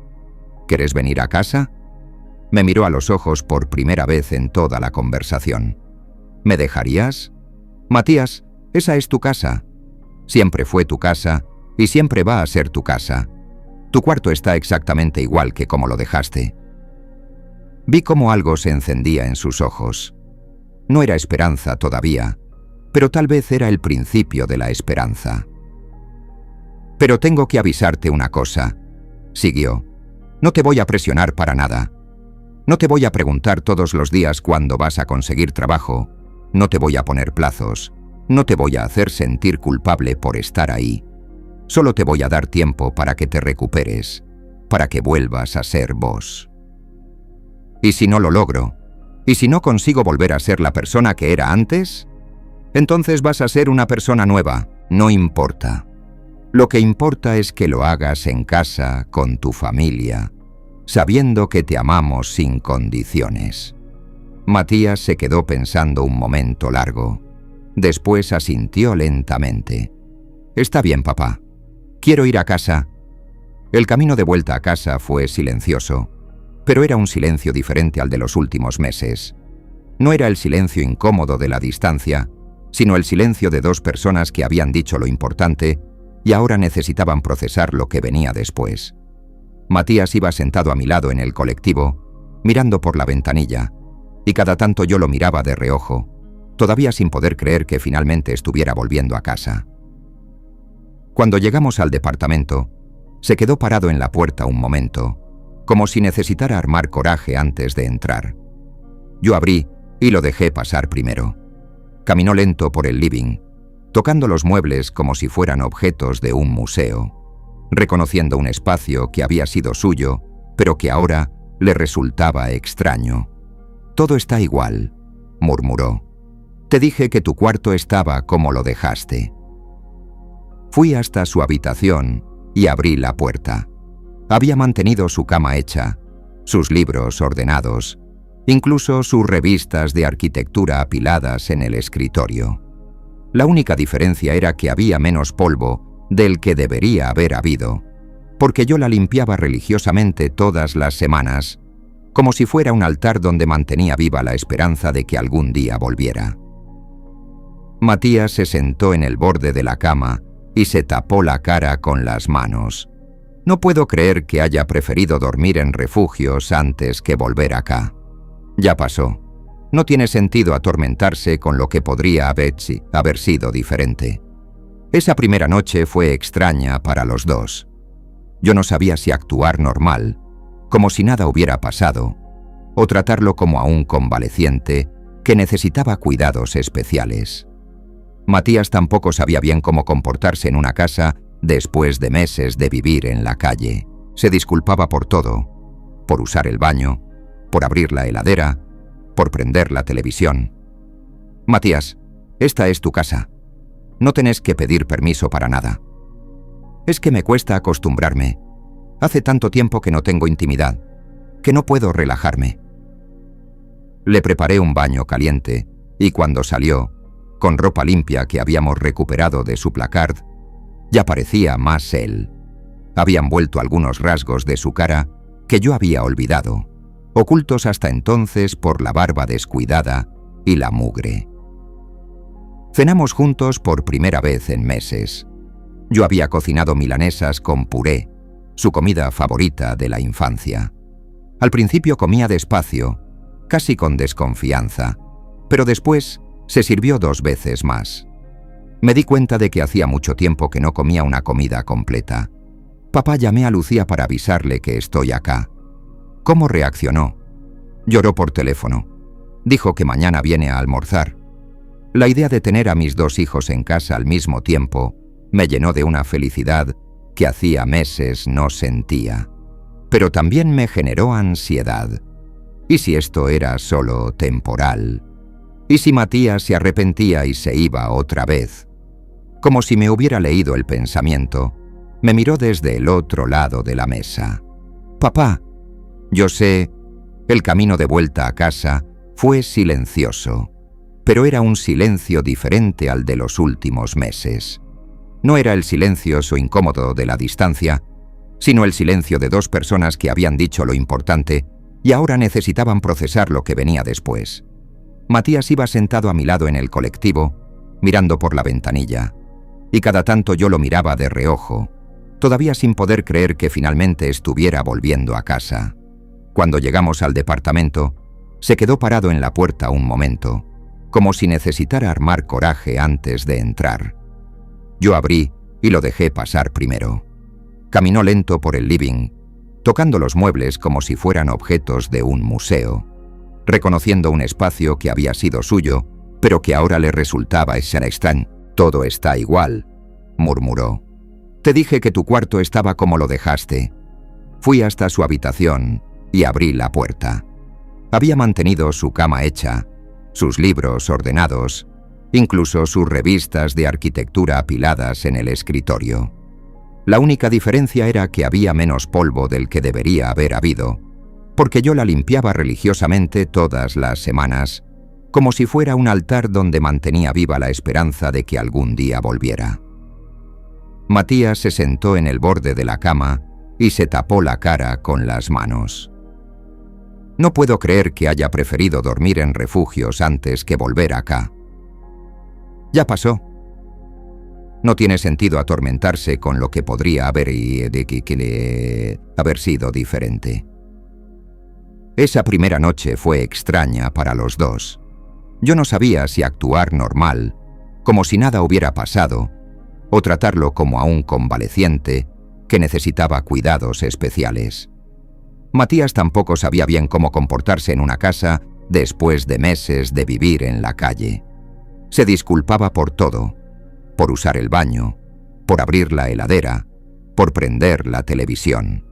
¿Querés venir a casa? Me miró a los ojos por primera vez en toda la conversación. ¿Me dejarías? Matías, esa es tu casa. Siempre fue tu casa y siempre va a ser tu casa. Tu cuarto está exactamente igual que como lo dejaste. Vi cómo algo se encendía en sus ojos. No era esperanza todavía, pero tal vez era el principio de la esperanza. Pero tengo que avisarte una cosa, siguió. No te voy a presionar para nada. No te voy a preguntar todos los días cuándo vas a conseguir trabajo. No te voy a poner plazos. No te voy a hacer sentir culpable por estar ahí. Solo te voy a dar tiempo para que te recuperes, para que vuelvas a ser vos. ¿Y si no lo logro? ¿Y si no consigo volver a ser la persona que era antes? Entonces vas a ser una persona nueva, no importa. Lo que importa es que lo hagas en casa, con tu familia, sabiendo que te amamos sin condiciones. Matías se quedó pensando un momento largo. Después asintió lentamente. Está bien, papá. Quiero ir a casa. El camino de vuelta a casa fue silencioso, pero era un silencio diferente al de los últimos meses. No era el silencio incómodo de la distancia, sino el silencio de dos personas que habían dicho lo importante y ahora necesitaban procesar lo que venía después. Matías iba sentado a mi lado en el colectivo, mirando por la ventanilla, y cada tanto yo lo miraba de reojo, todavía sin poder creer que finalmente estuviera volviendo a casa. Cuando llegamos al departamento, se quedó parado en la puerta un momento, como si necesitara armar coraje antes de entrar. Yo abrí y lo dejé pasar primero. Caminó lento por el living, tocando los muebles como si fueran objetos de un museo, reconociendo un espacio que había sido suyo, pero que ahora le resultaba extraño. «Todo está igual», murmuró. «Te dije que tu cuarto estaba como lo dejaste». Fui hasta su habitación y abrí la puerta. Había mantenido su cama hecha, sus libros ordenados, incluso sus revistas de arquitectura apiladas en el escritorio. La única diferencia era que había menos polvo del que debería haber habido, porque yo la limpiaba religiosamente todas las semanas, como si fuera un altar donde mantenía viva la esperanza de que algún día volviera. Matías se sentó en el borde de la cama y se tapó la cara con las manos. «No puedo creer que haya preferido dormir en refugios antes que volver acá. Ya pasó. No tiene sentido atormentarse con lo que podría haber sido diferente. Esa primera noche fue extraña para los dos. Yo no sabía si actuar normal, como si nada hubiera pasado, o tratarlo como a un convaleciente que necesitaba cuidados especiales. Matías tampoco sabía bien cómo comportarse en una casa después de meses de vivir en la calle. Se disculpaba por todo, por usar el baño, por abrir la heladera, por prender la televisión. «Matías, esta es tu casa. No tenés que pedir permiso para nada». «Es que me cuesta acostumbrarme. Hace tanto tiempo que no tengo intimidad, que no puedo relajarme». Le preparé un baño caliente y cuando salió, con ropa limpia que habíamos recuperado de su placard, ya parecía más él. Habían vuelto algunos rasgos de su cara que yo había olvidado, ocultos hasta entonces por la barba descuidada y la mugre. Cenamos juntos por primera vez en meses. Yo había cocinado milanesas con puré, su comida favorita de la infancia. Al principio comía despacio, casi con desconfianza, pero después se sirvió 2 veces más. Me di cuenta de que hacía mucho tiempo que no comía una comida completa. «Papá, llamé a Lucía para avisarle que estoy acá». ¿Cómo reaccionó? Lloró por teléfono. Dijo que mañana viene a almorzar. La idea de tener a mis 2 hijos en casa al mismo tiempo me llenó de una felicidad que hacía meses no sentía. Pero también me generó ansiedad. ¿Y si esto era solo temporal? ¿Y si Matías se arrepentía y se iba otra vez? Como si me hubiera leído el pensamiento, me miró desde el otro lado de la mesa. «Papá». Yo sé, el camino de vuelta a casa fue silencioso, pero era un silencio diferente al de los últimos meses. No era el silencio incómodo de la distancia, sino el silencio de 2 personas que habían dicho lo importante y ahora necesitaban procesar lo que venía después. Matías iba sentado a mi lado en el colectivo, mirando por la ventanilla, y cada tanto yo lo miraba de reojo, todavía sin poder creer que finalmente estuviera volviendo a casa. Cuando llegamos al departamento, se quedó parado en la puerta un momento, como si necesitara armar coraje antes de entrar. Yo abrí y lo dejé pasar primero. Caminó lento por el living, tocando los muebles como si fueran objetos de un museo, reconociendo un espacio que había sido suyo, pero que ahora le resultaba extraño. «Todo está igual», murmuró. «Te dije que tu cuarto estaba como lo dejaste». Fui hasta su habitación y abrí la puerta. Había mantenido su cama hecha, sus libros ordenados, incluso sus revistas de arquitectura apiladas en el escritorio. La única diferencia era que había menos polvo del que debería haber habido, porque yo la limpiaba religiosamente todas las semanas, como si fuera un altar donde mantenía viva la esperanza de que algún día volviera. Matías se sentó en el borde de la cama y se tapó la cara con las manos. «No puedo creer que haya preferido dormir en refugios antes que volver acá. Ya pasó. No tiene sentido atormentarse con lo que podría haber sido diferente». Esa primera noche fue extraña para los dos. Yo no sabía si actuar normal, como si nada hubiera pasado, o tratarlo como a un convaleciente que necesitaba cuidados especiales. Matías tampoco sabía bien cómo comportarse en una casa después de meses de vivir en la calle. Se disculpaba por todo, por usar el baño, por abrir la heladera, por prender la televisión.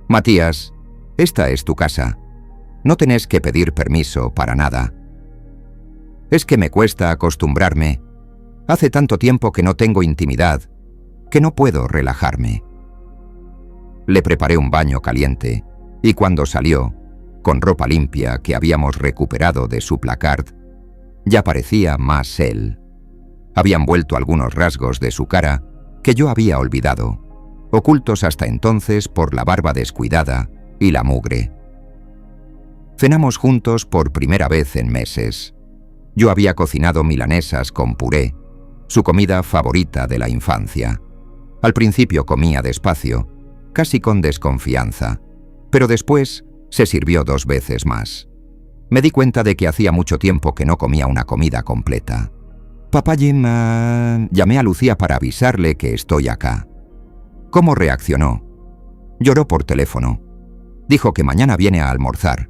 Matías, esta es tu casa. No tenés que pedir permiso para nada. Es que me cuesta acostumbrarme. Hace tanto tiempo que no tengo intimidad, que no puedo relajarme. Le preparé un baño caliente y cuando salió, con ropa limpia que habíamos recuperado de su placard, ya parecía más él. Habían vuelto algunos rasgos de su cara que yo había olvidado, ocultos hasta entonces por la barba descuidada y la mugre. Cenamos juntos por primera vez en meses. Yo había cocinado milanesas con puré, su comida favorita de la infancia. Al principio comía despacio, casi con desconfianza, pero después se sirvió 2 veces más. Me di cuenta de que hacía mucho tiempo que no comía una comida completa. «Papá Jim, llamé a Lucía para avisarle que estoy acá». ¿Cómo reaccionó? Lloró por teléfono. Dijo que mañana viene a almorzar.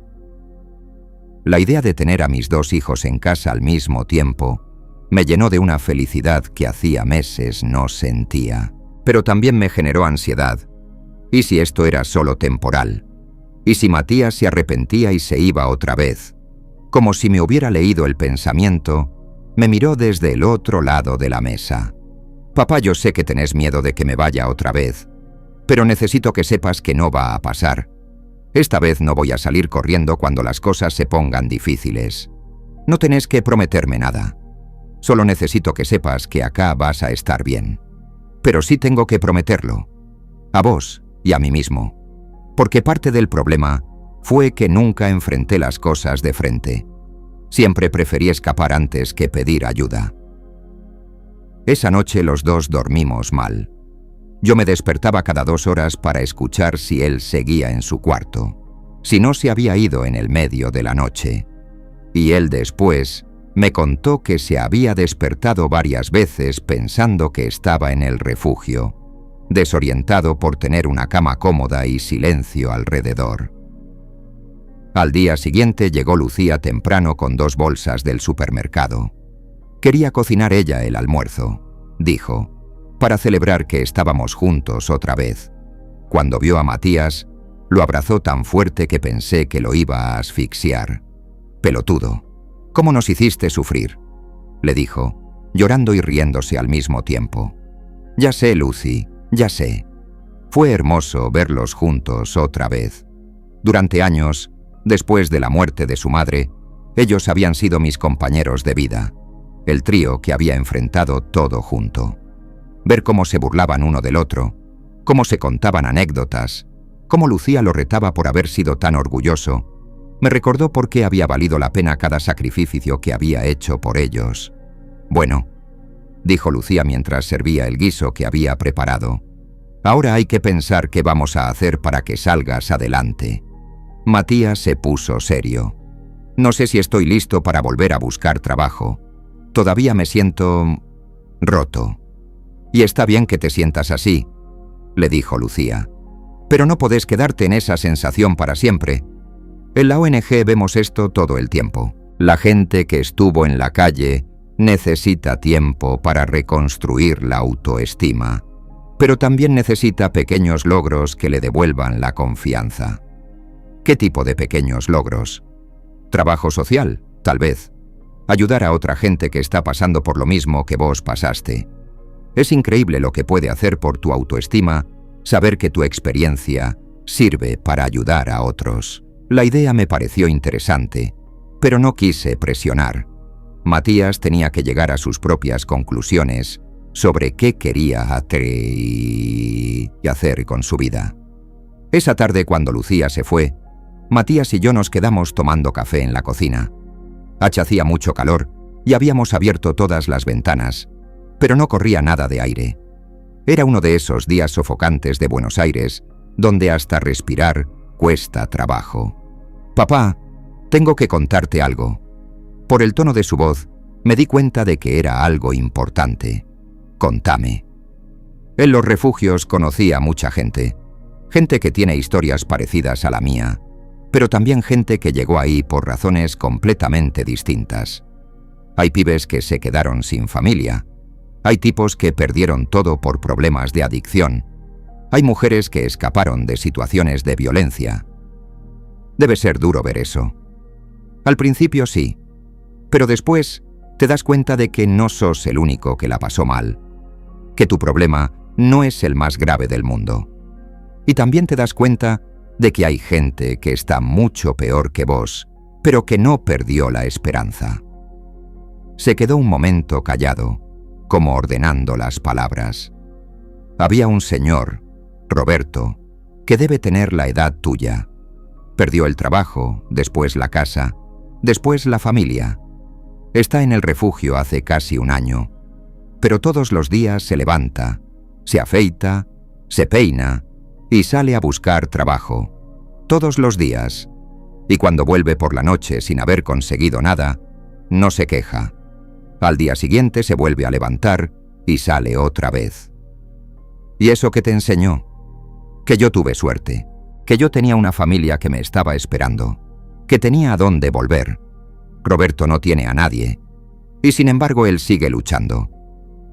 La idea de tener a mis 2 hijos en casa al mismo tiempo me llenó de una felicidad que hacía meses no sentía. Pero también me generó ansiedad. ¿Y si esto era solo temporal? ¿Y si Matías se arrepentía y se iba otra vez? Como si me hubiera leído el pensamiento, me miró desde el otro lado de la mesa. «Papá, yo sé que tenés miedo de que me vaya otra vez, pero necesito que sepas que no va a pasar. Esta vez no voy a salir corriendo cuando las cosas se pongan difíciles. No tenés que prometerme nada. Solo necesito que sepas que acá vas a estar bien. Pero sí tengo que prometerlo. A vos y a mí mismo. Porque parte del problema fue que nunca enfrenté las cosas de frente. Siempre preferí escapar antes que pedir ayuda». Esa noche los 2 dormimos mal. Yo me despertaba cada 2 horas para escuchar si él seguía en su cuarto, si no se había ido en el medio de la noche. Y él después me contó que se había despertado varias veces pensando que estaba en el refugio, desorientado por tener una cama cómoda y silencio alrededor. Al día siguiente llegó Lucía temprano con 2 bolsas del supermercado. Quería cocinar ella el almuerzo, dijo, para celebrar que estábamos juntos otra vez. Cuando vio a Matías, lo abrazó tan fuerte que pensé que lo iba a asfixiar. «Pelotudo, ¿cómo nos hiciste sufrir?», le dijo, llorando y riéndose al mismo tiempo. «Ya sé, Lucy, ya sé. Fue hermoso verlos juntos otra vez. Durante años, después de la muerte de su madre, ellos habían sido mis compañeros de vida, el trío que había enfrentado todo junto. Ver cómo se burlaban uno del otro, cómo se contaban anécdotas, cómo Lucía lo retaba por haber sido tan orgulloso, me recordó por qué había valido la pena cada sacrificio que había hecho por ellos. «Bueno», dijo Lucía mientras servía el guiso que había preparado, «ahora hay que pensar qué vamos a hacer para que salgas adelante». Matías se puso serio. «No sé si estoy listo para volver a buscar trabajo. Todavía me siento roto». «Y está bien que te sientas así», le dijo Lucía. «Pero no podés quedarte en esa sensación para siempre. En la ONG vemos esto todo el tiempo. La gente que estuvo en la calle necesita tiempo para reconstruir la autoestima, pero también necesita pequeños logros que le devuelvan la confianza». «¿Qué tipo de pequeños logros?» «Trabajo social, tal vez. Ayudar a otra gente que está pasando por lo mismo que vos pasaste. Es increíble lo que puede hacer por tu autoestima saber que tu experiencia sirve para ayudar a otros». La idea me pareció interesante, pero no quise presionar. Matías tenía que llegar a sus propias conclusiones sobre qué quería hacer con su vida. Esa tarde, cuando Lucía se fue, Matías y yo nos quedamos tomando café en la cocina. Hacía mucho calor y habíamos abierto todas las ventanas, pero no corría nada de aire. Era uno de esos días sofocantes de Buenos Aires, donde hasta respirar cuesta trabajo. «Papá, tengo que contarte algo». Por el tono de su voz, me di cuenta de que era algo importante. Contame. En los refugios conocí a mucha gente. Gente que tiene historias parecidas a la mía, pero también gente que llegó ahí por razones completamente distintas. Hay pibes que se quedaron sin familia. Hay tipos que perdieron todo por problemas de adicción. Hay mujeres que escaparon de situaciones de violencia. Debe ser duro ver eso. Al principio sí, pero después te das cuenta de que no sos el único que la pasó mal, que tu problema no es el más grave del mundo. Y también te das cuenta de que hay gente que está mucho peor que vos, pero que no perdió la esperanza. Se quedó un momento callado, como ordenando las palabras. Había un señor, Roberto, que debe tener la edad tuya. Perdió el trabajo, después la casa, después la familia. Está en el refugio hace casi un año, pero todos los días se levanta, se afeita, se peina y sale a buscar trabajo. Todos los días. Y cuando vuelve por la noche sin haber conseguido nada, no se queja. Al día siguiente se vuelve a levantar y sale otra vez. ¿Y eso qué te enseñó? Que yo tuve suerte, que yo tenía una familia que me estaba esperando, que tenía a dónde volver. Roberto no tiene a nadie, y sin embargo él sigue luchando,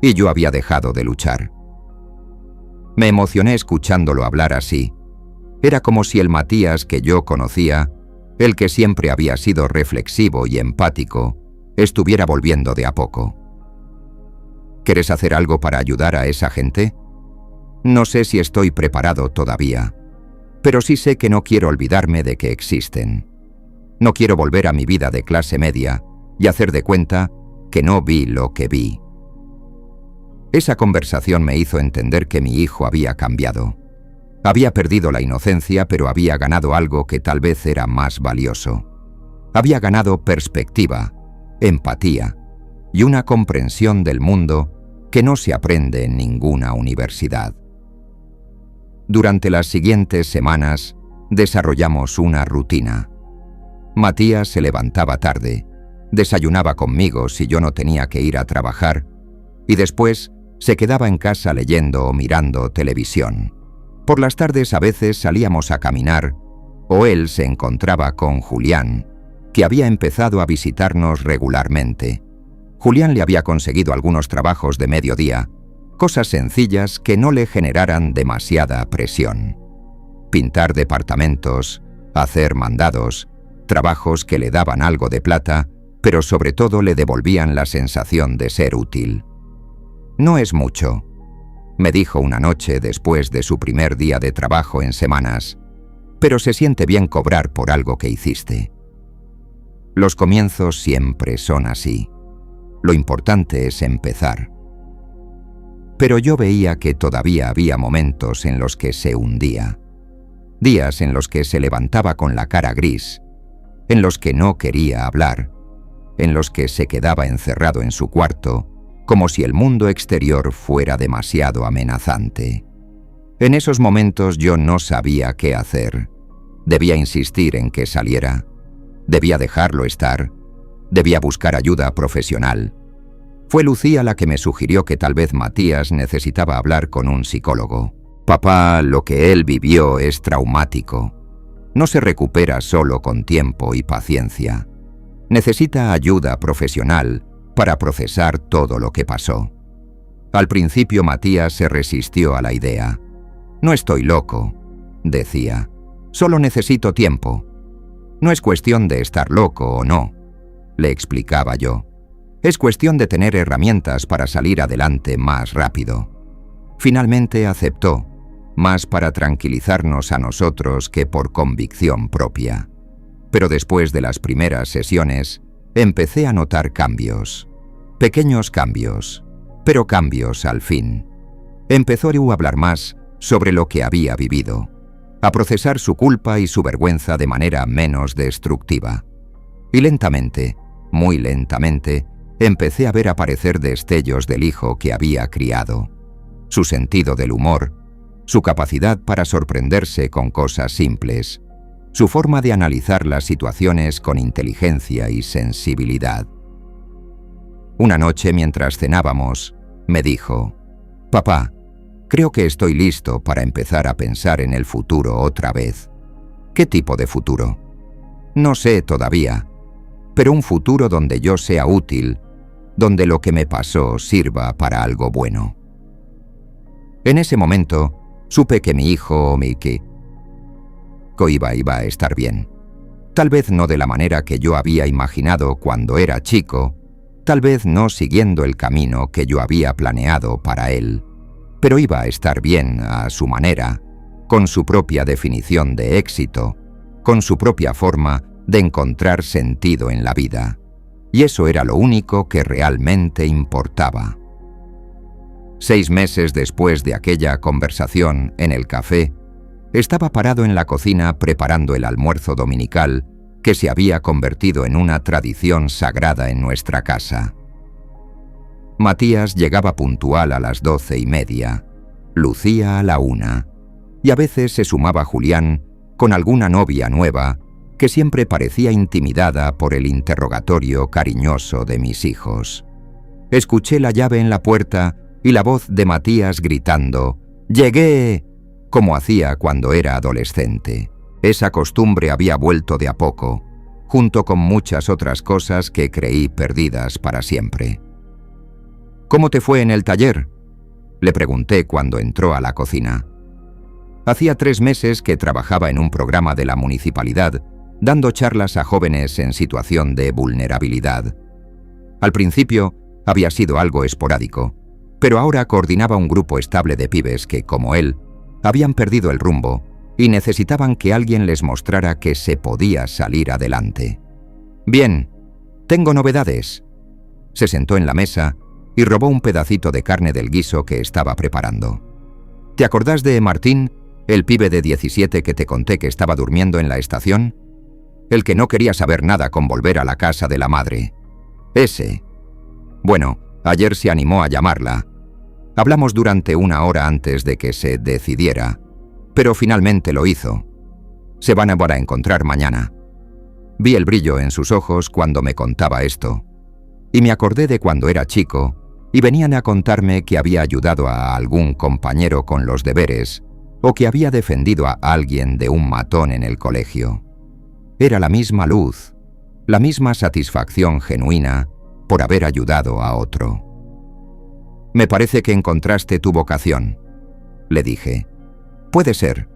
y yo había dejado de luchar. Me emocioné escuchándolo hablar así. Era como si el Matías que yo conocía, el que siempre había sido reflexivo y empático, estuviera volviendo de a poco. ¿Quieres hacer algo para ayudar a esa gente? No sé si estoy preparado todavía, pero sí sé que no quiero olvidarme de que existen. No quiero volver a mi vida de clase media y hacer de cuenta que no vi lo que vi. Esa conversación me hizo entender que mi hijo había cambiado. Había perdido la inocencia, pero había ganado algo que tal vez era más valioso. Había ganado perspectiva, empatía y una comprensión del mundo que no se aprende en ninguna universidad. Durante las siguientes semanas desarrollamos una rutina. Matías se levantaba tarde, desayunaba conmigo si yo no tenía que ir a trabajar y después se quedaba en casa leyendo o mirando televisión. Por las tardes a veces salíamos a caminar o él se encontraba con Julián, que había empezado a visitarnos regularmente. Julián le había conseguido algunos trabajos de mediodía, cosas sencillas que no le generaran demasiada presión. Pintar departamentos, hacer mandados, trabajos que le daban algo de plata, pero sobre todo le devolvían la sensación de ser útil. «No es mucho», me dijo una noche después de su primer día de trabajo en semanas, «pero se siente bien cobrar por algo que hiciste». Los comienzos siempre son así. Lo importante es empezar. Pero yo veía que todavía había momentos en los que se hundía. Días en los que se levantaba con la cara gris, en los que no quería hablar, en los que se quedaba encerrado en su cuarto, como si el mundo exterior fuera demasiado amenazante. En esos momentos yo no sabía qué hacer. Debía insistir en que saliera. Debía dejarlo estar. Debía buscar ayuda profesional. Fue Lucía la que me sugirió que tal vez Matías necesitaba hablar con un psicólogo. Papá, lo que él vivió es traumático. No se recupera solo con tiempo y paciencia. Necesita ayuda profesional para procesar todo lo que pasó. Al principio Matías se resistió a la idea. «No estoy loco», decía. «Solo necesito tiempo. No es cuestión de estar loco o no», le explicaba yo. «Es cuestión de tener herramientas para salir adelante más rápido». Finalmente aceptó, más para tranquilizarnos a nosotros que por convicción propia. Pero después de las primeras sesiones, empecé a notar cambios. Pequeños cambios, pero cambios al fin. Empezó a hablar más sobre lo que había vivido, a procesar su culpa y su vergüenza de manera menos destructiva. Y lentamente, muy lentamente, empecé a ver aparecer destellos del hijo que había criado. Su sentido del humor, su capacidad para sorprenderse con cosas simples, su forma de analizar las situaciones con inteligencia y sensibilidad. Una noche mientras cenábamos, Me dijo: «Papá, creo que estoy listo para empezar a pensar en el futuro otra vez». «¿Qué tipo de futuro?» «No sé todavía, pero un futuro donde yo sea útil, donde lo que me pasó sirva para algo bueno». En ese momento, supe que mi hijo Miki iba a estar bien. Tal vez no de la manera que yo había imaginado cuando era chico, tal vez no siguiendo el camino que yo había planeado para él, pero iba a estar bien a su manera, con su propia definición de éxito, con su propia forma de encontrar sentido en la vida. Y eso era lo único que realmente importaba. 6 meses después de aquella conversación en el café, estaba parado en la cocina preparando el almuerzo dominical que se había convertido en una tradición sagrada en nuestra casa. Matías llegaba puntual a las 12:30, Lucía a la 1, y a veces se sumaba Julián con alguna novia nueva que siempre parecía intimidada por el interrogatorio cariñoso de mis hijos. Escuché la llave en la puerta y la voz de Matías gritando: «¡Llegué!», como hacía cuando era adolescente. Esa costumbre había vuelto de a poco, junto con muchas otras cosas que creí perdidas para siempre. «¿Cómo te fue en el taller?», le pregunté cuando entró a la cocina. Hacía 3 meses que trabajaba en un programa de la municipalidad, dando charlas a jóvenes en situación de vulnerabilidad. Al principio había sido algo esporádico, pero ahora coordinaba un grupo estable de pibes que, como él, habían perdido el rumbo y necesitaban que alguien les mostrara que se podía salir adelante. «Bien, tengo novedades». Se sentó en la mesa y robó un pedacito de carne del guiso que estaba preparando. «¿Te acordás de Martín, el pibe de 17 que te conté que estaba durmiendo en la estación? El que no quería saber nada con volver a la casa de la madre. Ese. Bueno, ayer se animó a llamarla. Hablamos durante 1 hora antes de que se decidiera, pero finalmente lo hizo. Se van a encontrar mañana». Vi el brillo en sus ojos cuando me contaba esto, y me acordé de cuando era chico y venían a contarme que había ayudado a algún compañero con los deberes o que había defendido a alguien de un matón en el colegio. Era la misma luz, la misma satisfacción genuina por haber ayudado a otro. «Me parece que encontraste tu vocación», le dije. «Puede ser.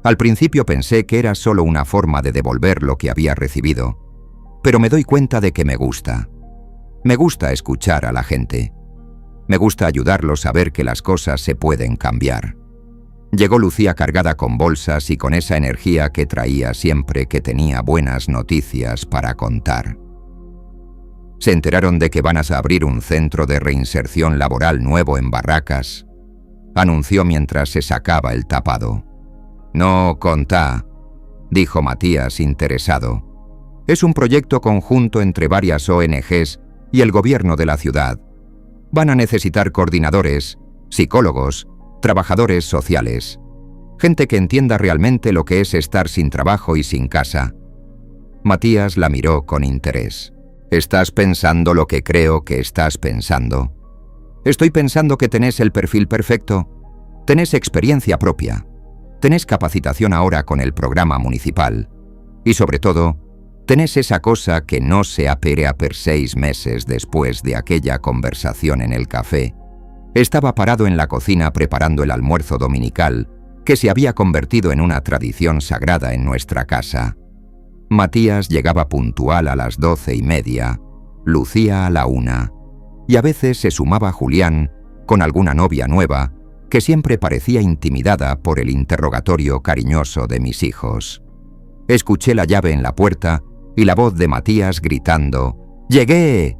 Al principio pensé que era solo una forma de devolver lo que había recibido, pero me doy cuenta de que me gusta. Me gusta escuchar a la gente. Me gusta ayudarlos a ver que las cosas se pueden cambiar». Llegó Lucía cargada con bolsas y con esa energía que traía siempre que tenía buenas noticias para contar. «¿Se enteraron de que van a abrir un centro de reinserción laboral nuevo en Barracas?», anunció mientras se sacaba el tapado. «No contá», dijo Matías interesado. «Es un proyecto conjunto entre varias ONGs y el gobierno de la ciudad. Van a necesitar coordinadores, psicólogos, trabajadores sociales, gente que entienda realmente lo que es estar sin trabajo y sin casa». Matías la miró con interés. «¿Estás pensando lo que creo que estás pensando? Estoy pensando que tenés el perfil perfecto, tenés experiencia propia, tenés capacitación ahora con el programa municipal y, sobre todo, tenés esa cosa que no se apere per 6 meses después de aquella conversación en el café. Estaba parado en la cocina preparando el almuerzo dominical que se había convertido en una tradición sagrada en nuestra casa. Matías llegaba puntual a las 12:30, Lucía a la 1, y a veces se sumaba Julián con alguna novia nueva que siempre parecía intimidada por el interrogatorio cariñoso de mis hijos. Escuché la llave en la puerta y la voz de Matías gritando: «¡Llegué!»,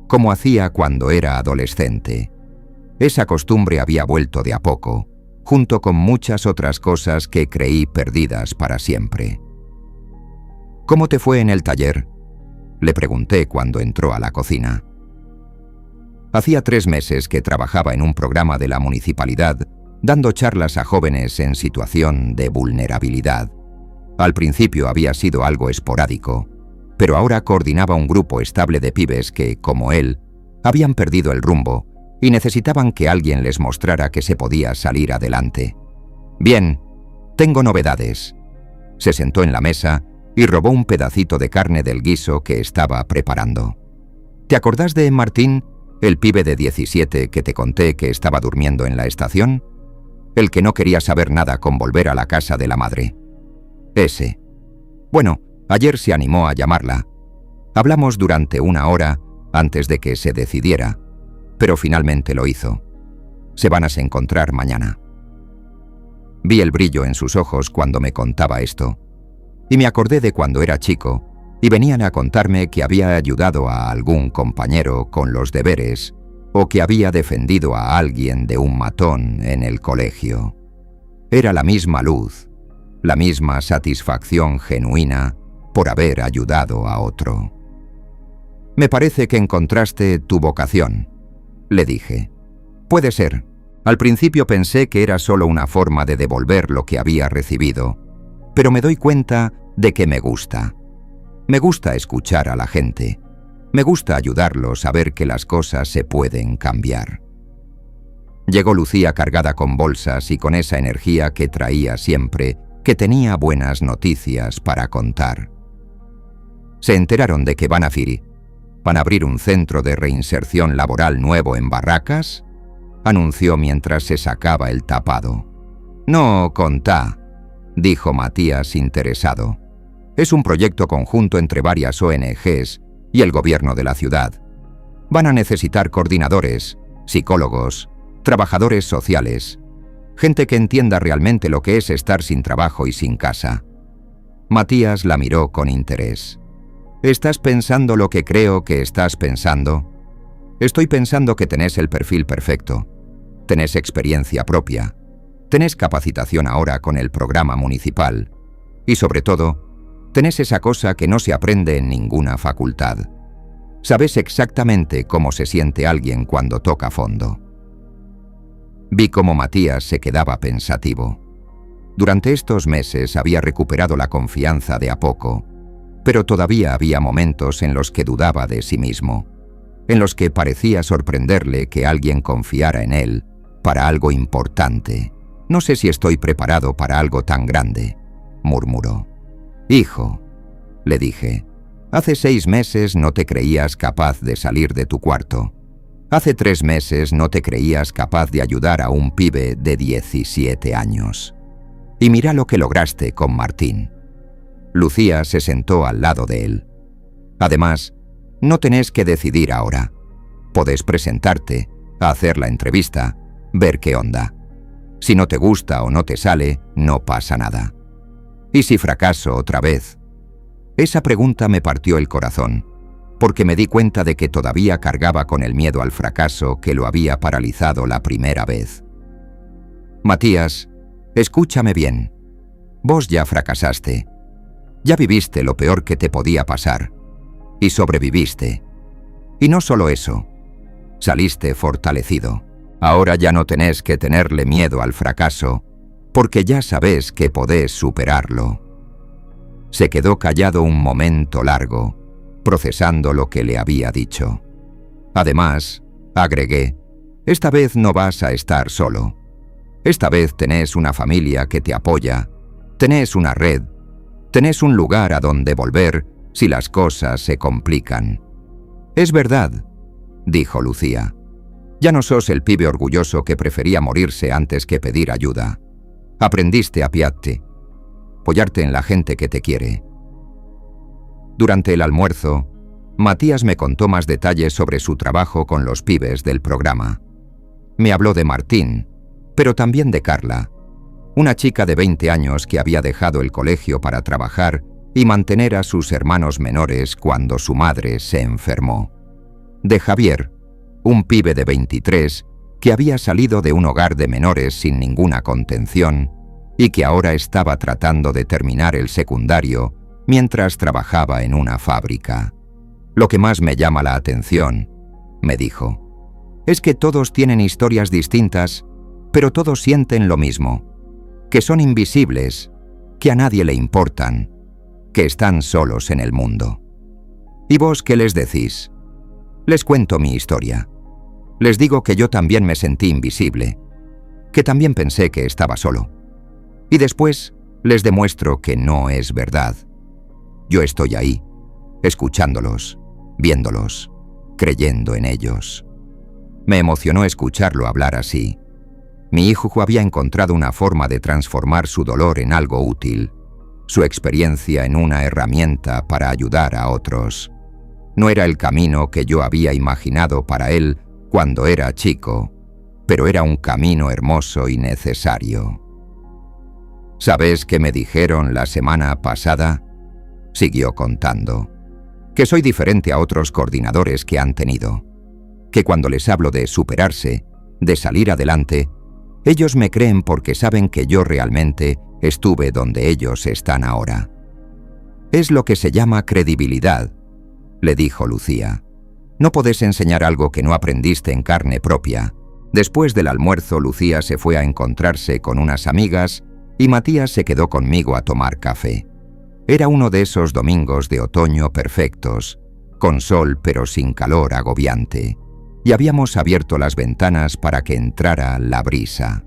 como hacía cuando era adolescente. Esa costumbre había vuelto de a poco, junto con muchas otras cosas que creí perdidas para siempre. «¿Cómo te fue en el taller?», le pregunté cuando entró a la cocina. Hacía 3 meses que trabajaba en un programa de la municipalidad, dando charlas a jóvenes en situación de vulnerabilidad. Al principio había sido algo esporádico, pero ahora coordinaba un grupo estable de pibes que, como él, habían perdido el rumbo y necesitaban que alguien les mostrara que se podía salir adelante. «Bien, tengo novedades». Se sentó en la mesa y robó un pedacito de carne del guiso que estaba preparando. «¿Te acordás de Martín, el pibe de 17 que te conté que estaba durmiendo en la estación? El que no quería saber nada con volver a la casa de la madre. Ese. Bueno, ayer se animó a llamarla. Hablamos durante 1 hora antes de que se decidiera, pero finalmente lo hizo. Se van a encontrar mañana». Vi el brillo en sus ojos cuando me contaba esto, y me acordé de cuando era chico y venían a contarme que había ayudado a algún compañero con los deberes o que había defendido a alguien de un matón en el colegio. Era la misma luz, la misma satisfacción genuina por haber ayudado a otro. «Me parece que encontraste tu vocación», le dije. «Puede ser. Al principio pensé que era solo una forma de devolver lo que había recibido, pero me doy cuenta de que me gusta. Me gusta escuchar a la gente. Me gusta ayudarlos a ver que las cosas se pueden cambiar». Llegó Lucía cargada con bolsas y con esa energía que traía siempre, que tenía buenas noticias para contar. «¿Se enteraron de que van a abrir un centro de reinserción laboral nuevo en Barracas?», anunció mientras se sacaba el tapado. «No, contá», dijo Matías interesado. «Es un proyecto conjunto entre varias ONGs y el gobierno de la ciudad. Van a necesitar coordinadores, psicólogos, trabajadores sociales, gente que entienda realmente lo que es estar sin trabajo y sin casa». Matías la miró con interés. «¿Estás pensando lo que creo que estás pensando? Estoy pensando que tenés el perfil perfecto. Tenés experiencia propia. Tenés capacitación ahora con el programa municipal. Y sobre todo, tenés esa cosa que no se aprende en ninguna facultad. Sabés exactamente cómo se siente alguien cuando toca fondo». Vi cómo Matías se quedaba pensativo. Durante estos meses había recuperado la confianza de a poco, pero todavía había momentos en los que dudaba de sí mismo, en los que parecía sorprenderle que alguien confiara en él para algo importante. «No sé si estoy preparado para algo tan grande», murmuró. «Hijo», le dije, «hace 6 meses no te creías capaz de salir de tu cuarto. Hace 3 meses no te creías capaz de ayudar a un pibe de 17 años. Y mira lo que lograste con Martín». Lucía se sentó al lado de él. «Además, no tenés que decidir ahora. Podés presentarte, hacer la entrevista, ver qué onda. Si no te gusta o no te sale, no pasa nada. ¿Y si fracaso otra vez?». Esa pregunta me partió el corazón, porque me di cuenta de que todavía cargaba con el miedo al fracaso que lo había paralizado la primera vez. «Matías, escúchame bien. Vos ya fracasaste. Ya viviste lo peor que te podía pasar. Y sobreviviste. Y no solo eso. Saliste fortalecido. Ahora ya no tenés que tenerle miedo al fracaso, porque ya sabés que podés superarlo». Se quedó callado un momento largo, procesando lo que le había dicho. «Además», agregué, «esta vez no vas a estar solo. Esta vez tenés una familia que te apoya, tenés una red, tenés un lugar a donde volver si las cosas se complican». «Es verdad», dijo Lucía. «Ya no sos el pibe orgulloso que prefería morirse antes que pedir ayuda. Aprendiste a apoyarte en la gente que te quiere». Durante el almuerzo, Matías me contó más detalles sobre su trabajo con los pibes del programa. Me habló de Martín, pero también de Carla, una chica de 20 años que había dejado el colegio para trabajar y mantener a sus hermanos menores cuando su madre se enfermó. De Javier, un pibe de 23 que había salido de un hogar de menores sin ninguna contención y que ahora estaba tratando de terminar el secundario mientras trabajaba en una fábrica. «Lo que más me llama la atención», me dijo, «es que todos tienen historias distintas, pero todos sienten lo mismo, que son invisibles, que a nadie le importan, que están solos en el mundo». «¿Y vos qué les decís?». «Les cuento mi historia. Les digo que yo también me sentí invisible, que también pensé que estaba solo. Y después les demuestro que no es verdad. Yo estoy ahí, escuchándolos, viéndolos, creyendo en ellos. Me emocionó escucharlo hablar así. Mi hijo había encontrado una forma de transformar su dolor en algo útil, su experiencia en una herramienta para ayudar a otros. No era el camino que yo había imaginado para él cuando era chico, pero era un camino hermoso y necesario. ¿Sabes qué me dijeron la semana pasada?, siguió contando. Que soy diferente a otros coordinadores que han tenido. Que cuando les hablo de superarse, de salir adelante, ellos me creen porque saben que yo realmente estuve donde ellos están ahora. Es lo que se llama credibilidad, le dijo Lucía. No podés enseñar algo que no aprendiste en carne propia. Después del almuerzo, Lucía se fue a encontrarse con unas amigas y Matías se quedó conmigo a tomar café. Era uno de esos domingos de otoño perfectos, con sol pero sin calor agobiante, y habíamos abierto las ventanas para que entrara la brisa.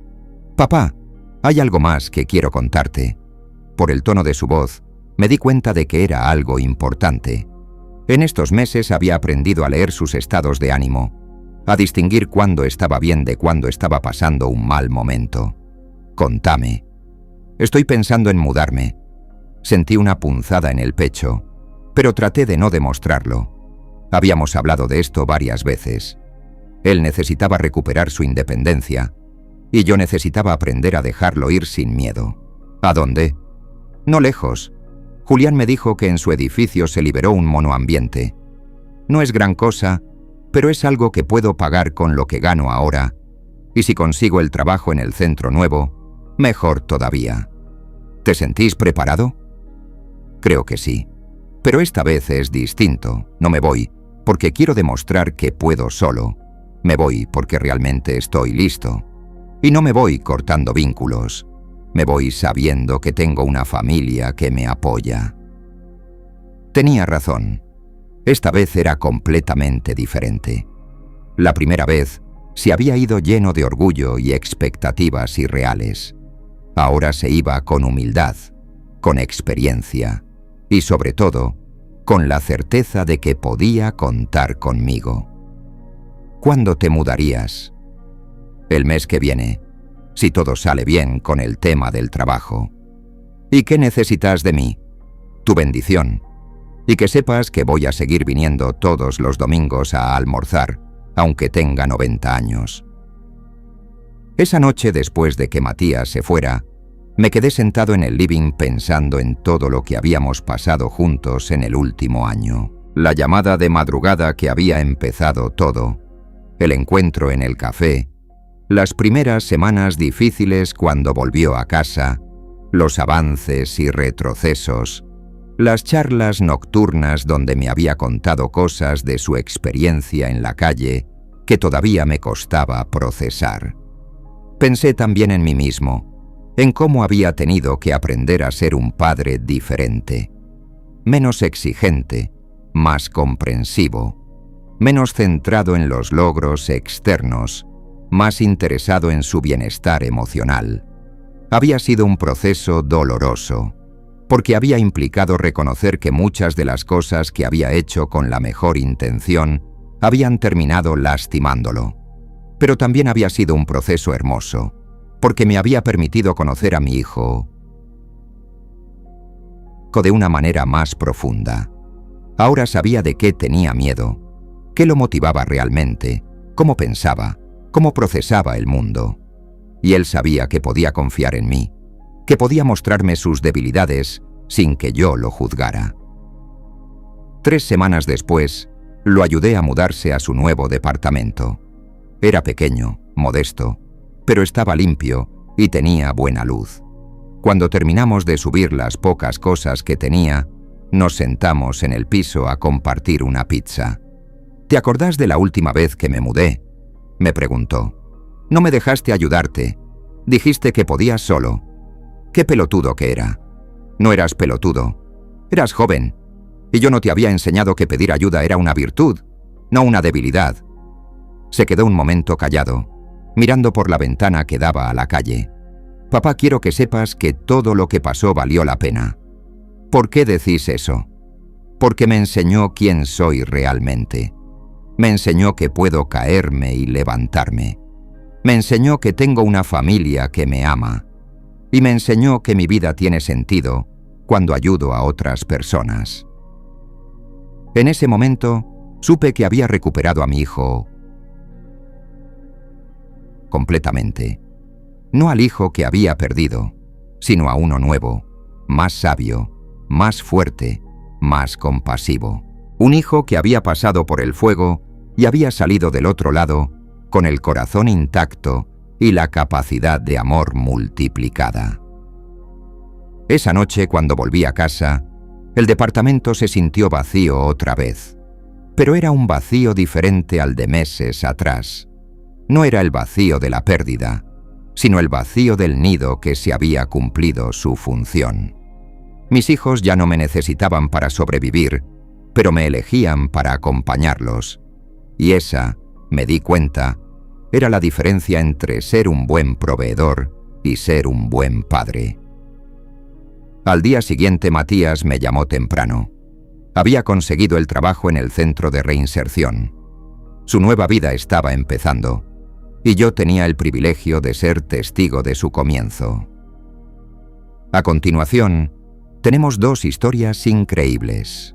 «Papá, hay algo más que quiero contarte». Por el tono de su voz, me di cuenta de que era algo importante. En estos meses había aprendido a leer sus estados de ánimo, a distinguir cuándo estaba bien de cuándo estaba pasando un mal momento. «Contame». «Estoy pensando en mudarme». Sentí una punzada en el pecho, pero traté de no demostrarlo. Habíamos hablado de esto varias veces. Él necesitaba recuperar su independencia, y yo necesitaba aprender a dejarlo ir sin miedo. ¿A dónde? No lejos. Julián me dijo que en su edificio se liberó un monoambiente. No es gran cosa, pero es algo que puedo pagar con lo que gano ahora, y si consigo el trabajo en el centro nuevo, mejor todavía. ¿Te sentís preparado? Creo que sí. Pero esta vez es distinto. No me voy porque quiero demostrar que puedo solo. Me voy porque realmente estoy listo. Y no me voy cortando vínculos. Me voy sabiendo que tengo una familia que me apoya. Tenía razón. Esta vez era completamente diferente. La primera vez se había ido lleno de orgullo y expectativas irreales. Ahora se iba con humildad, con experiencia y sobre todo, con la certeza de que podía contar conmigo. ¿Cuándo te mudarías? El mes que viene, si todo sale bien con el tema del trabajo. ¿Y qué necesitas de mí? Tu bendición. Y que sepas que voy a seguir viniendo todos los domingos a almorzar, aunque tenga 90 años. Esa noche, después de que Matías se fuera, me quedé sentado en el living pensando en todo lo que habíamos pasado juntos en el último año. La llamada de madrugada que había empezado todo, el encuentro en el café, las primeras semanas difíciles cuando volvió a casa, los avances y retrocesos, las charlas nocturnas donde me había contado cosas de su experiencia en la calle que todavía me costaba procesar. Pensé también en mí mismo, en cómo había tenido que aprender a ser un padre diferente, menos exigente, más comprensivo, menos centrado en los logros externos, más interesado en su bienestar emocional. Había sido un proceso doloroso, porque había implicado reconocer que muchas de las cosas que había hecho con la mejor intención habían terminado lastimándolo. Pero también había sido un proceso hermoso, porque me había permitido conocer a mi hijo de una manera más profunda. Ahora sabía de qué tenía miedo, qué lo motivaba realmente, cómo pensaba, cómo procesaba el mundo. Y él sabía que podía confiar en mí, que podía mostrarme sus debilidades sin que yo lo juzgara. 3 semanas después, lo ayudé a mudarse a su nuevo departamento. Era pequeño, modesto, pero estaba limpio y tenía buena luz. Cuando terminamos de subir las pocas cosas que tenía, nos sentamos en el piso a compartir una pizza. ¿Te acordás de la última vez que me mudé?, me preguntó. No me dejaste ayudarte. Dijiste que podías solo. Qué pelotudo que era. No eras pelotudo. Eras joven. Y yo no te había enseñado que pedir ayuda era una virtud, no una debilidad. Se quedó un momento callado, mirando por la ventana que daba a la calle. «Papá, quiero que sepas que todo lo que pasó valió la pena». «¿Por qué decís eso?» «Porque me enseñó quién soy realmente. Me enseñó que puedo caerme y levantarme. Me enseñó que tengo una familia que me ama. Y me enseñó que mi vida tiene sentido cuando ayudo a otras personas». En ese momento, supe que había recuperado a mi hijo completamente. No al hijo que había perdido, sino a uno nuevo, más sabio, más fuerte, más compasivo. Un hijo que había pasado por el fuego y había salido del otro lado con el corazón intacto y la capacidad de amor multiplicada. Esa noche, cuando volví a casa, el departamento se sintió vacío otra vez. Pero era un vacío diferente al de meses atrás. No era el vacío de la pérdida, sino el vacío del nido que se había cumplido su función. Mis hijos ya no me necesitaban para sobrevivir, pero me elegían para acompañarlos. Y esa, me di cuenta, era la diferencia entre ser un buen proveedor y ser un buen padre. Al día siguiente Matías me llamó temprano. Había conseguido el trabajo en el centro de reinserción. Su nueva vida estaba empezando, y yo tenía el privilegio de ser testigo de su comienzo. A continuación, tenemos dos historias increíbles.